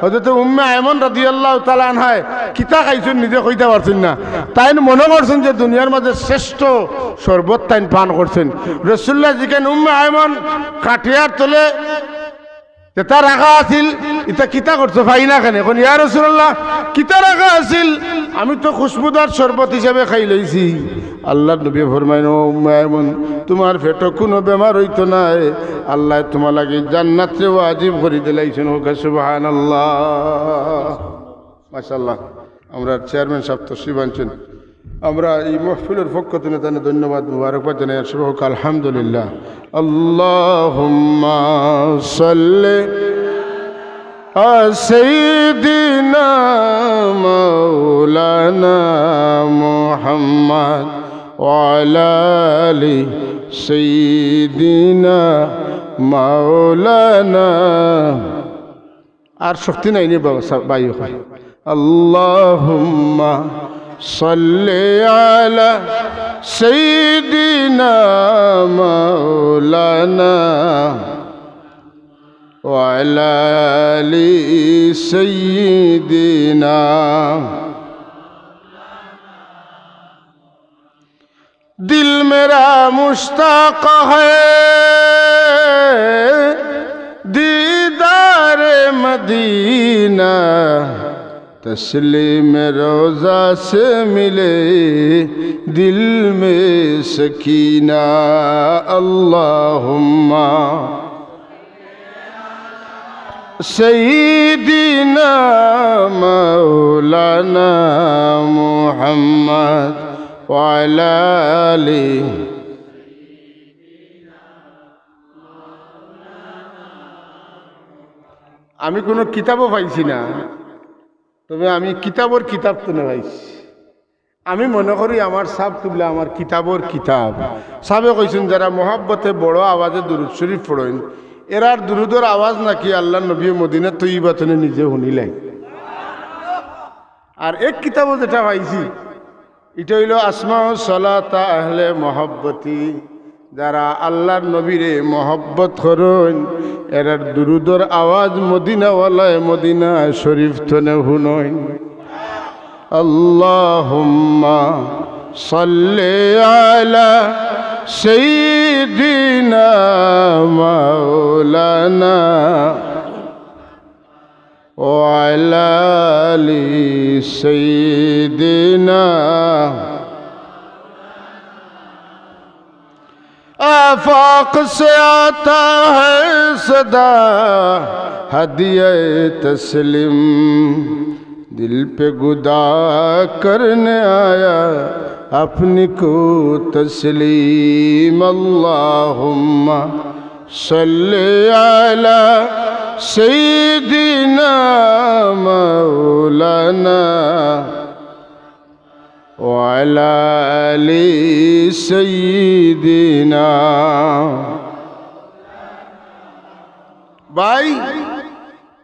হযরত উম্মে আয়মন রাদিয়াল্লাহু তাআলা আনহা কিতা খাইছেন নিজে কইতে পারছেন না, তাই মনে করছেন যে দুনিয়ার মাঝে শ্রেষ্ঠ শরবত তাই পান করছেন। রাসূলুল্লাহ জিকেন উম্মে আয়মন কাঠিয়ার তলে যেটা রাখা আছিল, এটা কিতা করছো ভাই না কেন? এখন ইয়া রাসূলুল্লাহ কিতা রাখা আছিল? আমি তো খুশবুদার শরবত হিসাবে খাই লইছি। আল্লাহর নবী ফরমাইন, ও উম্মে আয়মন, তোমার পেটে কোনো বেমার হইতো না, আল্লাহ তোমার লাগে জান্নাতে ওয়াজিব করে দিলাইছেন। ওকে সুবহানাল্লাহ, মাশাআল্লাহ। আমরা চেয়ারম্যান সাহেব তশরিফ আনছেন, আমরা এই মাহফিলের পক্ষ থেকে তাদের ধন্যবাদ মুবারকবাদ জানাই। শুভ আলহামদুলিল্লাহ। আল্লাহুম্মা সাল্লি সাইয়্যিদিনা মাওলানা মুহাম্মদ ওয়া আলা আলি সাইয়্যিদিনা মাওলানা। আর শক্তি নাই নি বাবা ভাই। আল্লাহুম্মা সাল্লি আলা সাইয়্যিদিনা মাওলানা ওয়া আলা আলি সাইয়্যিদিনা। दिल मेरा मुश्ताक है दीदार मदीना, तस्लीम रोज़ा से मिले दिल में सकीना। अल्लाहुम्मा सय्यिदिना मौलाना मुहम्मद वा अला आली। আমি কোনো কিতাবও পাইছি না, তবে আমি কিতাবর কিতাব তুলে পাইছি। আমি মনে করি আমার সাব তুললে আমার কিতাবর কিতাব। সাবে কইছেন যারা মহাব্বতে বড় আওয়াজে দুরূদ শরীফ পড়েন, এরার দুরুদর আওয়াজ নাকি আল্লাহ নবী মদিনা তৈবাতনে নিজে শুনিলেন। আর এক কিতাবও যেটা পাইছি এটা হইল আসমা সালাতা আহলে মহব্বতি, যারা আল্লাহর নবীরে মহব্বত করেন এরার দুরুদর আওয়াজ মদিনাওয়ালায় মদিনা শরীফ তনে শুনইন। আল্লাহুম্মা সাল্লি আলা সাইয়্যিদিনা মাওলানা ওয়া আলা আলি সাইয়্যিদিনা। आफाक से आता है सदा हदिया तस्लीम, दिल पे गुदा करने आया अपनी को तस्लीम। अल्लाहुम्मा सल्ली अला सय्यिदिना मौलाना وعلى آل سيدنا ভাই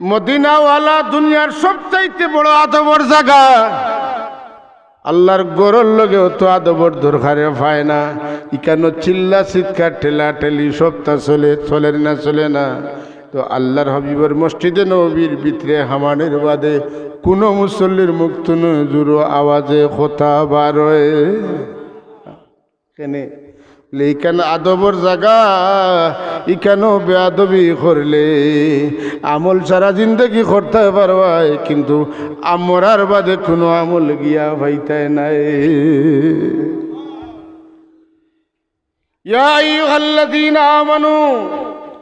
মদিনাওয়ালা দুনিয়ার সবচাইতে বড় আদবর জায়গা আল্লাহর গরর লগেও তো আদবর দরকারে পায় না ইকানো চিল্লা চিৎকার ঠেলা ঠেলি সপ্তাহ চলে না তো আল্লাহর হাবিবের মসজিদে নববীর ভিতরে হামানের বাদে কোনো মুসল্লির মুখ তুনো জুরো আওয়াজে কথা বার হয় কেনে এইখানে আদবর জায়গা ইখানেও বেআদবি করলে আমল সারা জিন্দগি করতে পারবাই কিন্তু আমরার বাদে কোনো আমল গিয়া ভাইতায় নাই ইয়া আইয়ুহাল্লাযীনা আমানু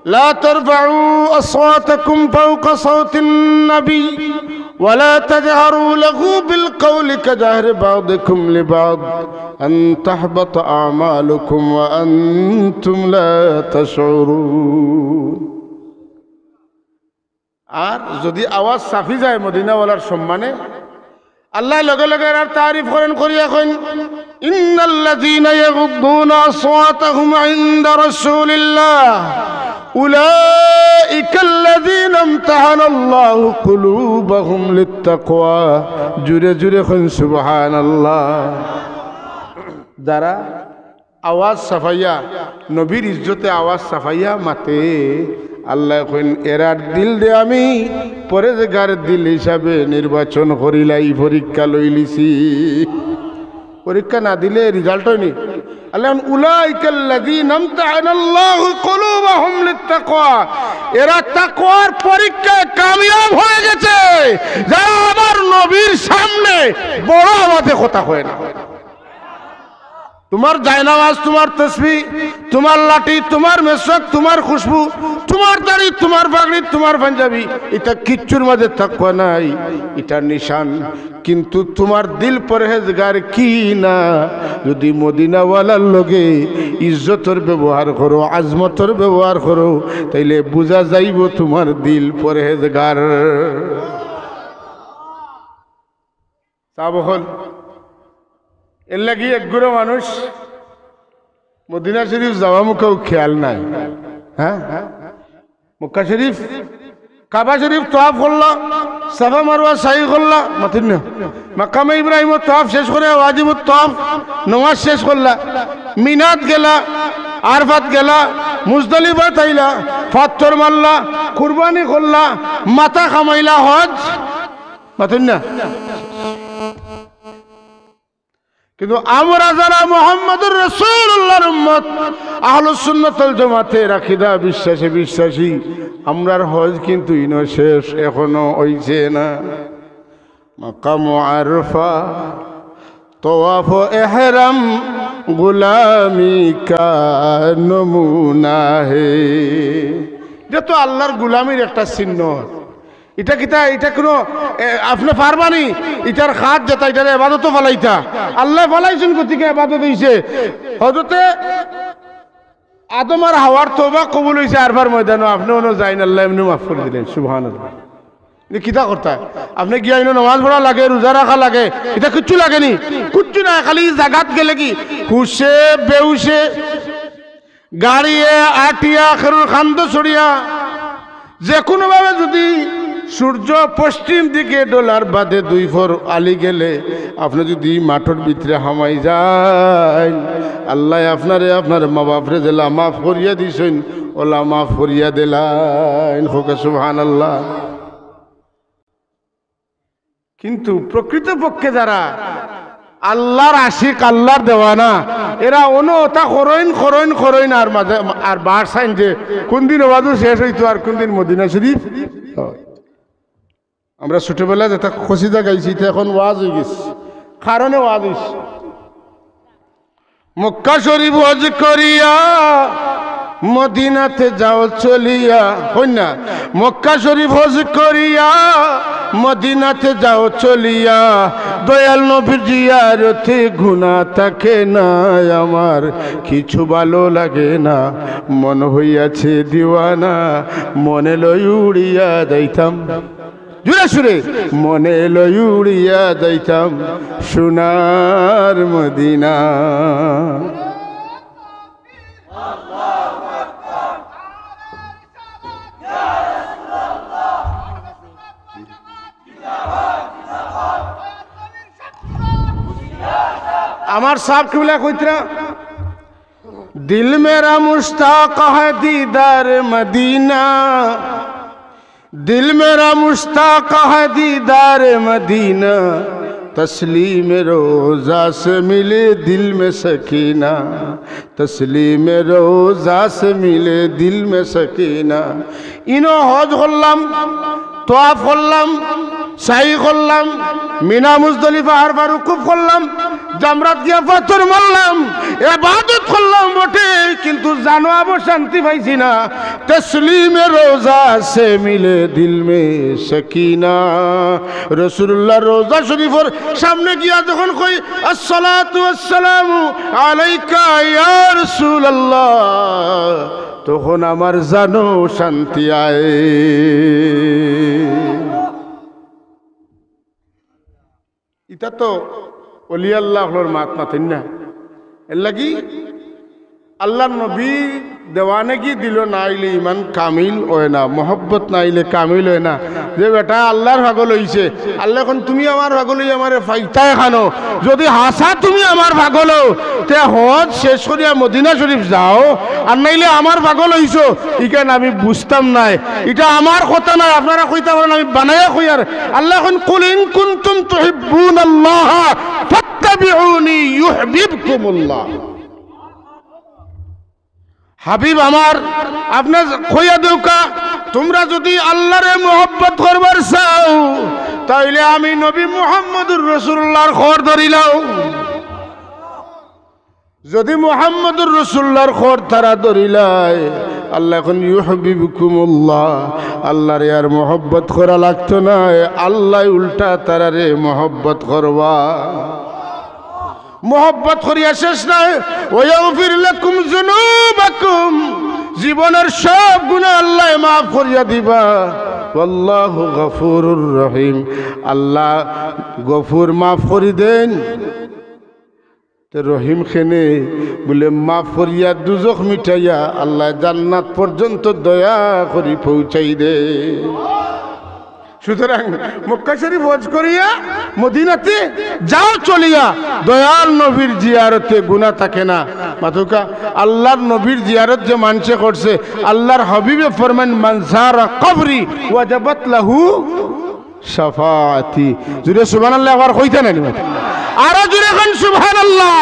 লা তারফাউ আসওয়াতাকুম ফাওকা সাওতিন নবী ولا تجهروا له بالقول كجهر بعضكم لبعض أن تحبط أعمالكم وأنتم لا تشعرون আর যদি আওয়াজ সাফি যায় মদিনাওয়ালার সম্মানে আল্লাহ লগে লগে আর তারিফ করেন করিয়া কইন ইন্নাল্লাযীনা ইয়াগুদ্দুনা আসওয়াতাহুম ইনদা রাসূলিল্লাহ উলাইকাল্লাযীনা ইমতাহানাল্লাহু কুলুবাহুম লিত্তাকওয়া জুরে জুরে কইন সুবহানাল্লাহ যারা আওয়াজ সাফাইয়া নবীর ইজ্জতে আওয়াজ সাফাইয়া মাতে আল্লাহ কইন এরার দিল দে আমি পরেজগার দিল হিসাবে নির্বাচন করিলাই পরীক্ষা লইলিছি পরীক্ষা না দিলে রেজাল্ট হয়নি আল্লাহ উলাইকাল্লাযীনা ইমতাহানাল্লাহু কুলুবাহুম লিত্তাকওয়া এরা তাকওয়ার পরীক্ষায় কামিয়াব হয়ে গেছে যারা আমার নবীর সামনে বড় আওয়াজে কথা কয় না তোমার জায়নামাজ তোমার তসবিহ তোমার লাঠি তোমার মেশক তোমার খুশবু তোমার দাড়ি তোমার পাগড়ি তোমার পাঞ্জাবি এটা কিচ্ছুর মাঝে তাকওয়া নাই এটা নিশান কিন্তু তোমার দিল পরহেজগার কি না যদি মদিনাওয়ালার লগে ইজ্জতর ব্যবহার করো আজমতর ব্যবহার করো তাইলে বোঝা যাইব তোমার দিল পরহেজগার সাবহল এর লাগি একগুলো মানুষ মদিনা শরীফ যাওয়া মুখেও খেয়াল নাই হ্যাঁ মক্কা শরীফ কাবা শরীফ তোয়াফ করলা সাফা মারওয়া সাই করলা মাতিন না মাকামে ইব্রাহিম তোয়াফ শেষ করে ওয়াজিবুত তোয়াফ নামাজ শেষ করলা মিনাত গেলা আরফাত গেলা মুজদালিফা তাইলা পাথর মারলা কুরবানি করলা মাথা খামাইলা হজ মাতিন না কিন্তু আমরা যারা মুহাম্মদুর রাসূলুল্লাহর উম্মত আহলুস সুন্নাত ওয়াল জামাতের আকীদা বিশ্বাসী আমরার হজ কিন্তু ইনো শেষ এখনো হইছে না মাকাম আরফা তওয়াফ ইহরাম গোলামি কা নমুনা হে এটা তো আল্লাহর গোলামির একটা চিহ্ন এটা কিতা এটা কোনো আপনি পারবানি এটার খাত যেটা এটার ইবাদত ফালাইতা আল্লাহ ফালাইছেন গতিকে ইবাদত হইছে হযরতে আদম আর হাওয়ার তওবা কবুল হইছে আরফার ময়দানে আপনি ওনো যাইন আল্লাহ এমনি মাফ করে দিলেন সুবহানাল্লাহ এটা কিতা করতা আপনি গিয়া ইনো নামাজ পড়া লাগে রোজা রাখা লাগে এটা কিচ্ছু লাগেনি কিচ্ছু না খালি জাগাত গেলে কি হুশে বেহুশে গাড়িয়ে আটিয়া খেরুর খান্দ ছড়িয়া যে কোনোভাবে যদি সূর্য পশ্চিম দিকে ডলার বাদে দুই ফর আলি গেলে আপনি যদি মাঠের ভিতরে হামাই যায় আল্লাহ আপনার মা বাপরে জেলা মাফ করিয়া দিছেন ওলা মাফ করিয়া দিলেন হোকে সুবহানাল্লাহ কিন্তু প্রকৃতপক্ষে যারা আল্লাহর আশিক আল্লাহর দেওয়ানা এরা ওটা খরইন আর মাঝে আর বার সাইন যে কোন দিন ওয়াজু শেষ হইতো আর কোন দিন মদিনা শরীফ আমরা ছোটবেলা যেটা খসিদা গাইছি এটা এখন ওয়াজ হয়ে গেছে কারণে ওয়াজ হয়েছে মক্কা শরীফ হজ করিয়া মদিনাতে যাও চলিয়া হইনা মক্কা শরীফ হজ করিয়া মদিনাতে যাও চলিয়া দয়াল নবীর জিয়ারতে গুনাহ থাকে না আমার কিছু ভালো লাগে না মন হইয়াছে দিওয়ানা মনে লই উড়িয়া যাইতাম জুড়ে সুরে মনে লই উড়িয়া যাইতাম সোনার মদিনা। আমার সাহেব কিবলা কইতরা दिल मेरा मुश्ताक है दीदार मदीना, दिल मेरा मुश्ताक है दीदार मदीना, तस्लीम रोज़ा से मिले दिल में सकीना, तस्लीम रोज़ा से मिले दिल में सकीना। इनो हज करलाम, तवाफ करलाम, সাই করলাম, মিনা মুজদলিফা আরফা রুকুব করলাম, জামরাত গিয়া পাথর মারলাম, ইবাদত করলাম বটে, কিন্তু জানো আবার শান্তি পাইছি না। তসলিমে রোজা সে মিলে দিল মে সকিনা। রাসূলুল্লাহর রোজা শরীফের সামনে গিয়া যখন কই আসসালাতু ওয়াসসালামু আলাইকা ইয়া রাসূলুল্লাহ, তখন আমার জানো শান্তি আয়। ইটা তো অলি আল্লাহর মাত মাতেন না, এর লাগি আল্লাহর নবী দেওয়ানেগি দিল না আইলে ইমান কামিল হয় না, মহব্বত না আইলে কামিল হয় না। যে বেটা আল্লাহর ভাগল হইছে, আল্লাহ এখন তুমি আমার ভাগল হই আমার ফাইতায় খানো, যদি হাসা তুমি আমার ভাগল তে হজ শেষ করিয়া মদিনা শরীফ যাও, আর নাইলে আমার ভাগল হইছো ইখান আমি বুঝতাম নাই, এটা আমার কথা নাই, আপনারা কইতে পারেন আমি বানাইয়া কই। আর আল্লাহ এখন কুল ইন কুনতুম তুহিব্বুনাল্লাহ ফাত্তাবিউনি ইউহিব্বুকুমুল্লাহ। হাবিব আমার আপনার কইয়া দেউকা, তোমরা যদি আল্লাহরে মহব্বত করবার চাও তাইলে আমি নবী মুহাম্মদুর রাসূলুল্লাহর খবর ধরিলাও। যদি মুহাম্মদুর রাসূলুল্লাহর খবর তারা ধরিলাই, আল্লাহ এখন ইউহিব্বুকুমুল্লাহ, আল্লাহরে আর মহব্বত করা লাগতো না, আল্লাহ উল্টা তারারে মহব্বত করবা। মোহব্বত করিয়া শেষ নাই, ওয়াগফির লাকুম যুনুবাকুম, জীবনের সব গুনাহ আল্লাহ মাফ করিয়া দিবা। আল্লাহু গফুরুর রহিম, আল্লাহ গফুর মাফ করি দেন। তো রহিম খেনে বলে মাফ করিয়া দুজখ মিটাইয়া আল্লাহ জান্নাত পর্যন্ত দয়া করি পৌঁছাই দে। সুতরাং মক্কা শরীফ হজ করিয়া মদিনাতে যাও চলিয়া, দয়াল নবীর জিয়ারতে গুনাহ থাকে না। মাতুকা আল্লাহর নবীর জিয়ারত যে মানুষে করছে, আল্লাহর হাবিবে ফরমান মান যারা কবরি ওয়াজাবাত লাহু শাফাআতি। জুরে সুবহানাল্লাহ আবার কইতে না নি, আরো জুরে কোন সুবহানাল্লাহ।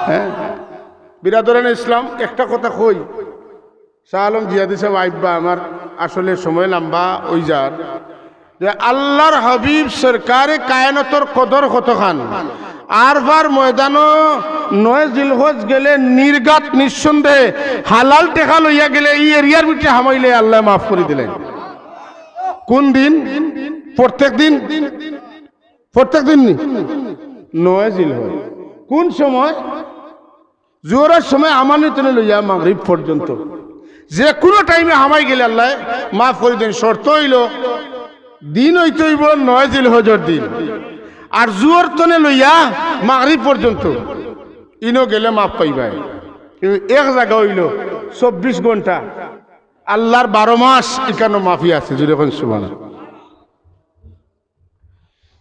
হ্যাঁ বিরাদরান ইসলাম, একটা কথা কই, শাহ আলম জিয়াদি সাহেব আইবা আমার আসলে সময় লম্বা ওই যার যে আল্লাহর হাবিব সরকারে কায়নাতর কদর কতখান। আরবার ময়দানও 9 জিলহজ গেলে নির্গাত নিঃসন্দেহে হালাল টেকা লইয়া গেলে এই এরিয়ার ভিতরে হামাইলে আল্লাহ মাফ করে দিলেন। কোন দিন? প্রত্যেক দিন 9 জিলহজ। কোন সময়? জোহরের সময় আমানিতনে লইয়া মাগরিব পর্যন্ত, যে কোনো টাইমে হামাই গেলে আল্লাহ মাফ করে দেন। শর্ত হইল দিন হইতে হইব 9 জিলহজের দিন, আর জোহর তনে লইয়া মাগরিব পর্যন্ত ইনো গেলে মাফ পাইবাই। কিন্তু এক জায়গা হইল 24 ঘন্টা, আল্লাহর 12 মাস এখানে মাফি আছে। যদি এখন সুবহানাল্লাহ।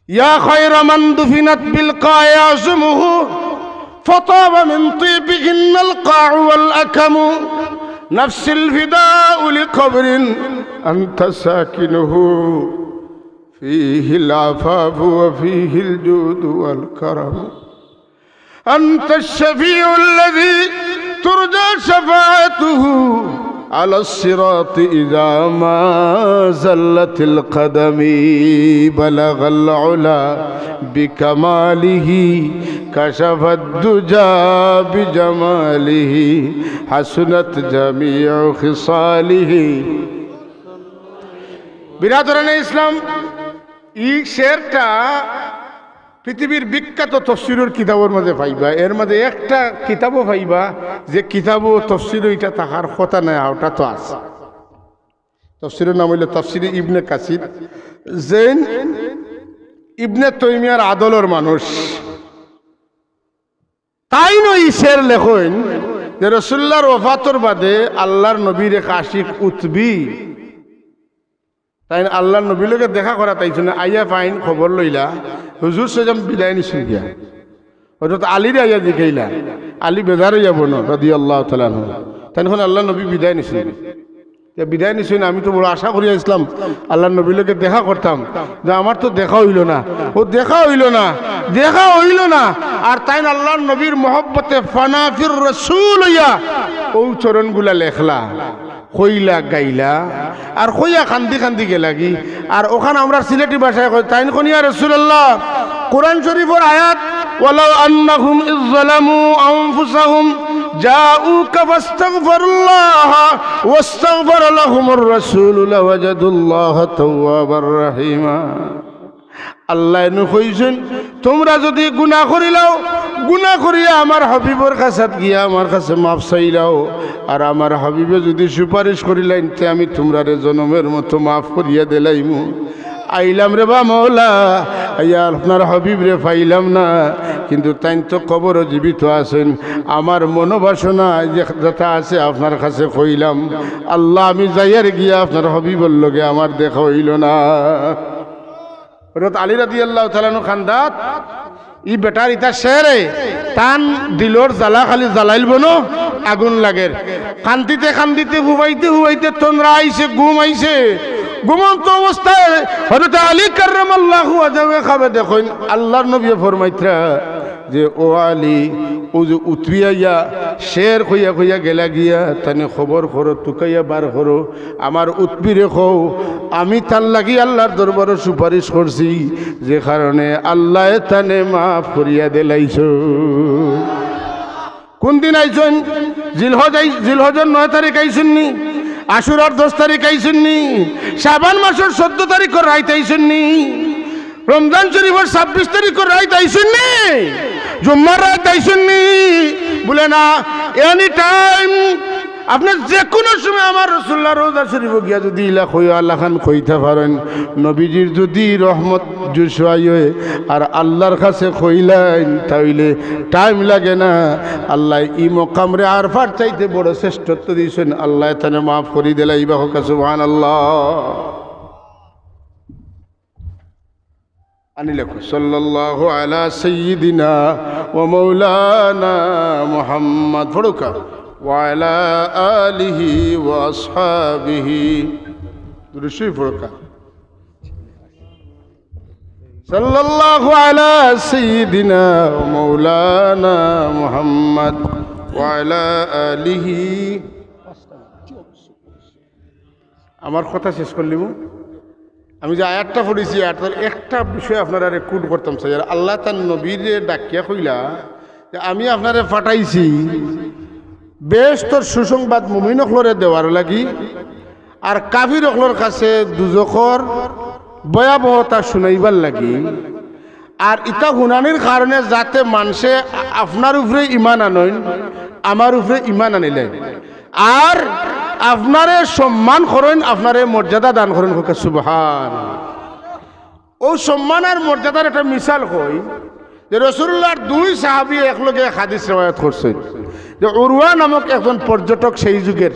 ইয়া খায়রা মান দুফিনাত বিল কায়াজমুহু ফাতাবা মিন তিবিহিন্নাল কাউ ওয়াল আকামু نفس الفداء لقبر أنت ساكنه فيه العفاف وفيه الجود والكرم أنت الشفيع الذي ترجى شفاعته على الصراط إذا ما زلت القدم بلغ العلا بكماله كشف الدجى بجماله حسنت جميع خصاله। বিরাদরানে ইসলাম, এই শেরটা পৃথিবীর বিখ্যাত তফসিরের কিতাবের মধ্যে পাইবা। এর মধ্যে একটা কিতাবও পাইবা যে কিতাবও তফসির এটা থাকার কথা নাই, ওটা তো আছে। তফসিরের নাম হইল তফসিরে ইবনে কাসির। জৈন ইবনে তৈমিয়ার আদলর মানুষ তাই নই শের লেখেন যে রাসূলুল্লাহর ওফাতর বাদে আল্লাহর নবীর এক আশিক উতবি তাই আল্লাহর নবীর লগে দেখা করা তাইছ না আইয়া ফাইন খবর লইলা হুজুর সাল্লাম বিদায় নিছেন গিয়া হযরত আলীর আইয়া দেখাইলা আলী বেজার হইয়া বন রাদিয়াল্লাহু তাআলা আনহু তখন আল্লাহ নবী বিদায় নিছেন বিদায় নিছেন আমি তো বড় আশা করি আসলাম আল্লাহর নবীর লগে দেখা করতাম যে আমার তো দেখা হইল না ও দেখা হইল না আর তাই আল্লাহর নবীর মহব্বতে ফানাফির রাসূল হইয়া ও চরণগুলা লেখলা কইলা গাইলা আর কইয়া কান্দি গেলাগি আর ওখানে আমরা সিলেটি ভাষায় কই তাই কনিয়া রাসূলুল্লাহ কোরআন শরীফের আয়াত ওয়ালাউ আন্নাহুম ইযলামু আনফুসাহুম জাউকা ফাস্তাগফিরুল্লাহ ওয়াস্তাগফার লাহুমুর রাসূল লাওয়াজাদুল্লাহ তাওয়াবার রহিমা আল্লাহ এনে কইছেন তোমরা যদি গুনাহ করিলাও গুনাহ করিয়া আমার হাবিবের কাছে গিয়া আমার কাছে মাফ চাইলাও আর আমার হাবিবে যদি সুপারিশ করিলেন তে আমি তোমরারে জনমের মতো মাফ করিয়া দিলাইমু আইলাম রে বা মওলা আইয়া আপনার হাবিব রে পাইলাম না কিন্তু তাই তো কবরও জীবিত আছেন আমার মনোবাসনা যেটা আছে আপনার কাছে কইলাম আল্লাহ আমি যাইয়ার গিয়া আপনার হাবিবের লগে আমার দেখা হইল না হযরত আলী রাদিয়াল্লাহু তাআলা আনহু খান্দাত ই বেটার ইতা শেরে টান দিলর জ্বালা খালি জ্বালাইল বনো আগুন লাগের কান্দিতে হুবাইতে তন্দ্রা আইছে ঘুম আইছে ঘুমন্ত অবস্থায় হযরত আলী কাররামাল্লাহু ওয়াজহাহু খাবে দেখুন আল্লাহর নবী ফরমাইত্রা যে ও আলী ও যে উতরিয়া শের কইয়া গেলা গিয়া তানে খবর করো তুকাইয়া বার করো আমার উতবিরে কও আমি তার লাগি আল্লাহর দরবারে সুপারিশ করছি যে কারণে আল্লাহ তানে মাফ করিয়া দিলাইছো কোন দিন আইছেন জিলহজের 9 তারিখ আইছেননি আশুরার 10 তারিখ আইছেননি শাবান মাসের 14 তারিখ রাইত আইছেননি রমজান শরীফের 26 তারিখের রাত আইছেননি জুম্মার রাত আইছেননি বলে না এনি টাইম আপনি যে কোনো সময় আমার রাসূলুল্লাহ রওজা শরীফ গিয়া যদি ইলা কইয়া আল্লাহ খান কইতে পারেন নবীজির যদি রহমত জুসওয়াই হয় আর আল্লাহর কাছে কইলেন তাইলে টাইম লাগে না আল্লাহ ই মকাম রে আরফার চাইতে বড় শ্রেষ্ঠত্ব দিয়েছেন আল্লাহ তানে মাফ করি দিলাইবা হোক সুবহানাল্লাহ আনিলাকু সাল্লাল্লাহু আলা সাইয়্যিদিনা ওয়া মাওলানা মুহাম্মদ ফরুকা ওয়া আলা আলিহি ওয়া আসহাবিহি দুরুশি ফরুকা সাল্লাল্লাহু আলা সাইয়্যিদিনা ওয়া মাওলানা মুহাম্মদ ওয়া আলা আলিহি আমার কথা শেষ করলিম আমি যে আয়াতটা পড়েছি আয়াতের একটা বিষয় আপনারা রেকর্ড করতাম স্যার আল্লাহ তার নবীরে ডাকিয়া কইলা যে আমি আপনারে পাঠাইছি বেশ তোর সুসংবাদ মুমিন অখলরে দেওয়ার লাগি আর কাফির অখলর কাছে দুজখর ভয়াবহতা শুনাইবার লাগি আর ইটা শুনানির কারণে যাতে মানুষে আপনার উপরে ইমান আনইন আমার উপরে ইমান আনিলেন আর আপনারে সম্মান করেন আপনারে মর্যাদা দান করেন হোক সুবহান ও সম্মান আর মর্যাদার একটা মিসাল কই যে রাসূলুল্লাহর 2 সাহাবী একলগে হাদিস রওয়ায়াত করছেন যে উরওয়া নামক একজন পর্যটক সেই যুগের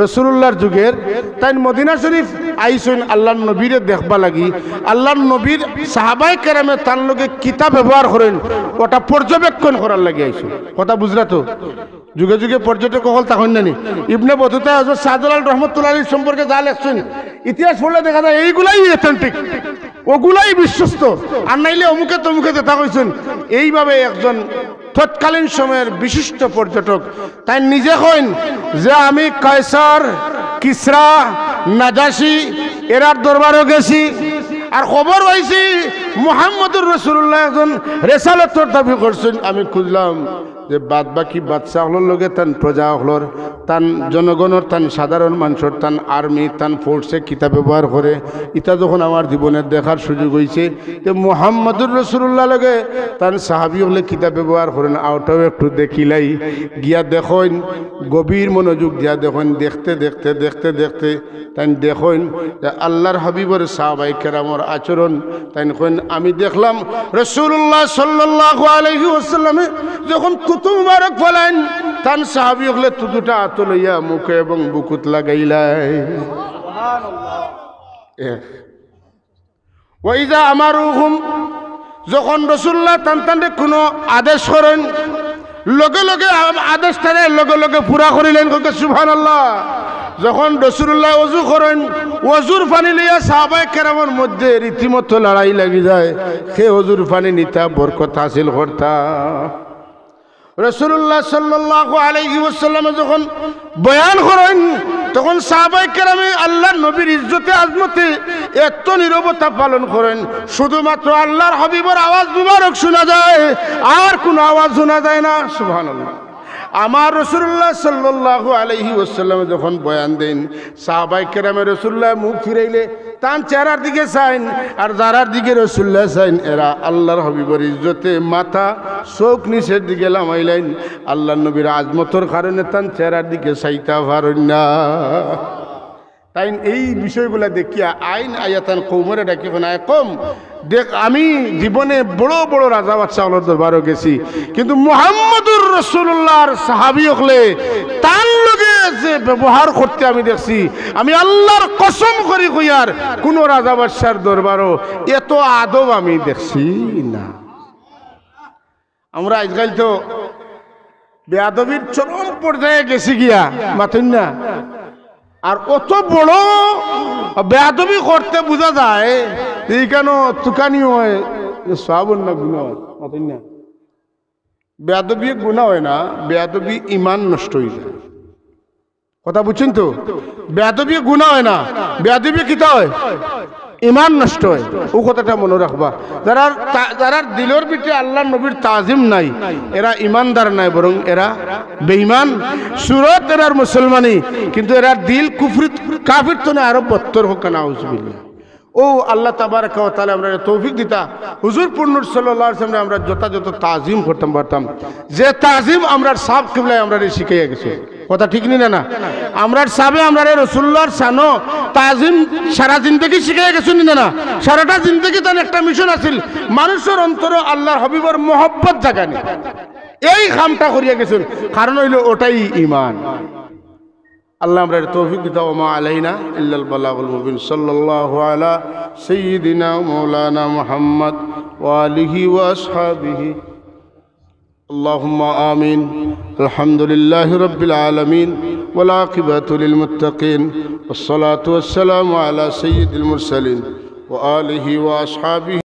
রাসূলুল্লাহর যুগের তাই মদিনা শরীফ আইছেন আল্লাহর নবীরে দেখবা লাগি আল্লাহর নবীর সাহাবায়ে কেরামে তার লগে কিতাব ব্যবহার করেন ওটা পর্যবেক্ষণ করার লাগি আইছেন কথা বুঝলা তো যুগে যুগে পর্যটক হল তখন নানি ইবনে বতুতা হযরত শাহজালাল রহমাতুল্লাহ আলাইহি সম্পর্কে যা লেখছেন ইতিহাস পড়লে দেখা যায় এইগুলাই অথেন্টিক ওগুলাই বিশ্বস্ত আর নাইলে অমুকে তমুকে দেখা কইছেন এইভাবে একজন তৎকালীন সময়ের বিশিষ্ট পর্যটক তাই নিজে কইন যে আমি কায়সার কিসরা নাজাসি এরার দরবারে গেছি আর খবর পাইছি মুহাম্মদুর রাসূলুল্লাহ একজন রিসালাতের দাবি করছেন আমি খুঁজলাম যে বাদ বাকি বাচ্চা হলোর লগে তান প্রজা হলোর তান জনগণের তান সাধারণ মানুষের তান আর্মি তান ফোর্সে কিতা ব্যবহার করে ইটা যখন আমার জীবনের দেখার সুযোগ হয়েছে যে মুহাম্মদুর রাসূলুল্লাহ লগে তান সাহাবি হলে কিতা ব্যবহার করেন আওটাও একটু দেখিলাই গিয়া দেখেন গভীর মনোযোগ দিয়া দেখেন দেখতে দেখতে দেখতে দেখতে তাই দেখেন যে আল্লাহর হাবিবের সাহাবায়ে কেরামের আচরণ তাই কইন আমি দেখলাম রাসূলুল্লাহ সাল্লাল্লাহু আলাইহি ওয়াসাল্লামে যখন কুতু মুবারক ফলাইন তান সাহাবী হলে দুটা হাত লইয়া মুখে এবং বুকুত লাগাইলাই সুবহানাল্লাহ ওয়াইজা আমারুহুম যখন রাসূলুল্লাহ তানতানে কোনো আদেশ করেন লগে লগে আদেশটারে লগে লগে পুরা করিলেন সুবহানাল্লাহ যখন রাসূলুল্লাহ ওযু করেন ওযুর পানি লইয়া সাহাবায়ে কেরামের মধ্যে রীতিমতো লড়াই লাগি যায় সে ওযুর পানি নিতা বরকত হাসিল করতা রাসূলুল্লাহ সাল্লাল্লাহু আলাইহি ওয়াসাল্লাম যখন বয়ান করেন তখন সাহাবায়ে কেরামে আল্লাহর নবীর ইজ্জতে আজমতে এত নীরবতা পালন করেন শুধুমাত্র আল্লাহর হাবিবের আওয়াজ মুবারক শোনা যায় আর কোনো আওয়াজ শোনা যায় না সুবহানাল্লাহ আমার রাসূলুল্লাহ সাল্লাল্লাহু আলাইহি ওয়াসাল্লাম যখন বয়ান দেন সাহাবায়ে কেরামে রাসূলুল্লাহ মুখ ফিরাইলে তান চেহারার দিকে চাইন আর যারার দিকে রাসূলুল্লাহ চাইন এরা আল্লাহর হাবিবের ইজ্জতে মাথা চোখ নিচের দিকে লামাইলেন আল্লাহর নবীর আজমতর কারণে তান চেহারার দিকে চাইতা পারেন না তাই এই বিষয়গুলো দেখিয়া আইন আয়াতান কৌমরে ডাকি কোনায় কম দেখ আমি জীবনে বড় বড় রাজা বাদশাহ হলোর দরবারও গেছি কিন্তু মুহাম্মদুর রাসূলুল্লাহর সাহাবী হলে তার লগে যে ব্যবহার করতে আমি দেখছি আমি আল্লাহর কসম করি কইয়ার কোন রাজা বাদশার দরবারও এত আদব আমি দেখছি না আমরা আজকাল তো বেয়াদবির চরম পর্যায়ে গেছি গিয়া মাথুন না আর অত বড় বেয়াদবি করতে বোঝা যায় এই কেন তুকানি হয় সওয়াব না গুনাহ হয় মাথুন না বেয়াদবি গুনাহ হয় না বেয়াদবি ঈমান নষ্ট হয়ে যায় কথা বুঝছেন তো বেয়াদবি গুনাহ হয় না বেয়াদবি কিতা হয় ঈমান নষ্ট হয় ও কথাটা মনে রাখবা যারা দিলের ভিতরে আল্লাহর নবীর তাজিম নাই এরা ঈমানদার নাই বরং এরা বেঈমান সুরত এরার মুসলমানি কিন্তু এরা দিল কুফরি কাফির তো না আরো বত্তর হোক না আউযুবিল্লাহ ও আল্লাহ তাবারক ওয়া তাআলা আমরা তৌফিক দিতা হুজুর পূর্ণর সাল্লাল্লাহু আলাইহি ওয়াসাল্লাম আমরা যথাযথ তাজিম করতাম পারতাম যে তাজিম আমরা সাব কিবলায় আমরা শিখাইয়া গেছে কথা ঠিক নি না আমরা সাবে আমরা রাসূলুল্লাহর শানো তাজিম সারা জিন্দেগি শিখাইয়া গেছেন না সারাটা জিন্দেগি তার একটা মিশন আছিল মানুষের অন্তরে আল্লাহর হাবিবের মহব্বত জাগানি এই কামটা করিয়া গেছেন কারণ হইল ওটাই ঈমান আল্লাহ আমরা তৌফিক দিতা ওয়া মা আলাইনা ইল্লাল বালাগুল মুবিন সাল্লাল্লাহু আলা সাইয়্যিদিনা মাওলানা মুহাম্মদ ওয়া আলিহি ওয়া আসহাবিহি আল্লাহুম্মা আমিন আলহামদুলিল্লাহি রাব্বিল আলামিন ওয়াল আকিবাতু লিল মুত্তাকিন ওয়াস সালাতু ওয়াস সালামু আলা সাইয়্যিদিল মুরসালিন ওয়া আলিহি ওয়া আসহাবিহি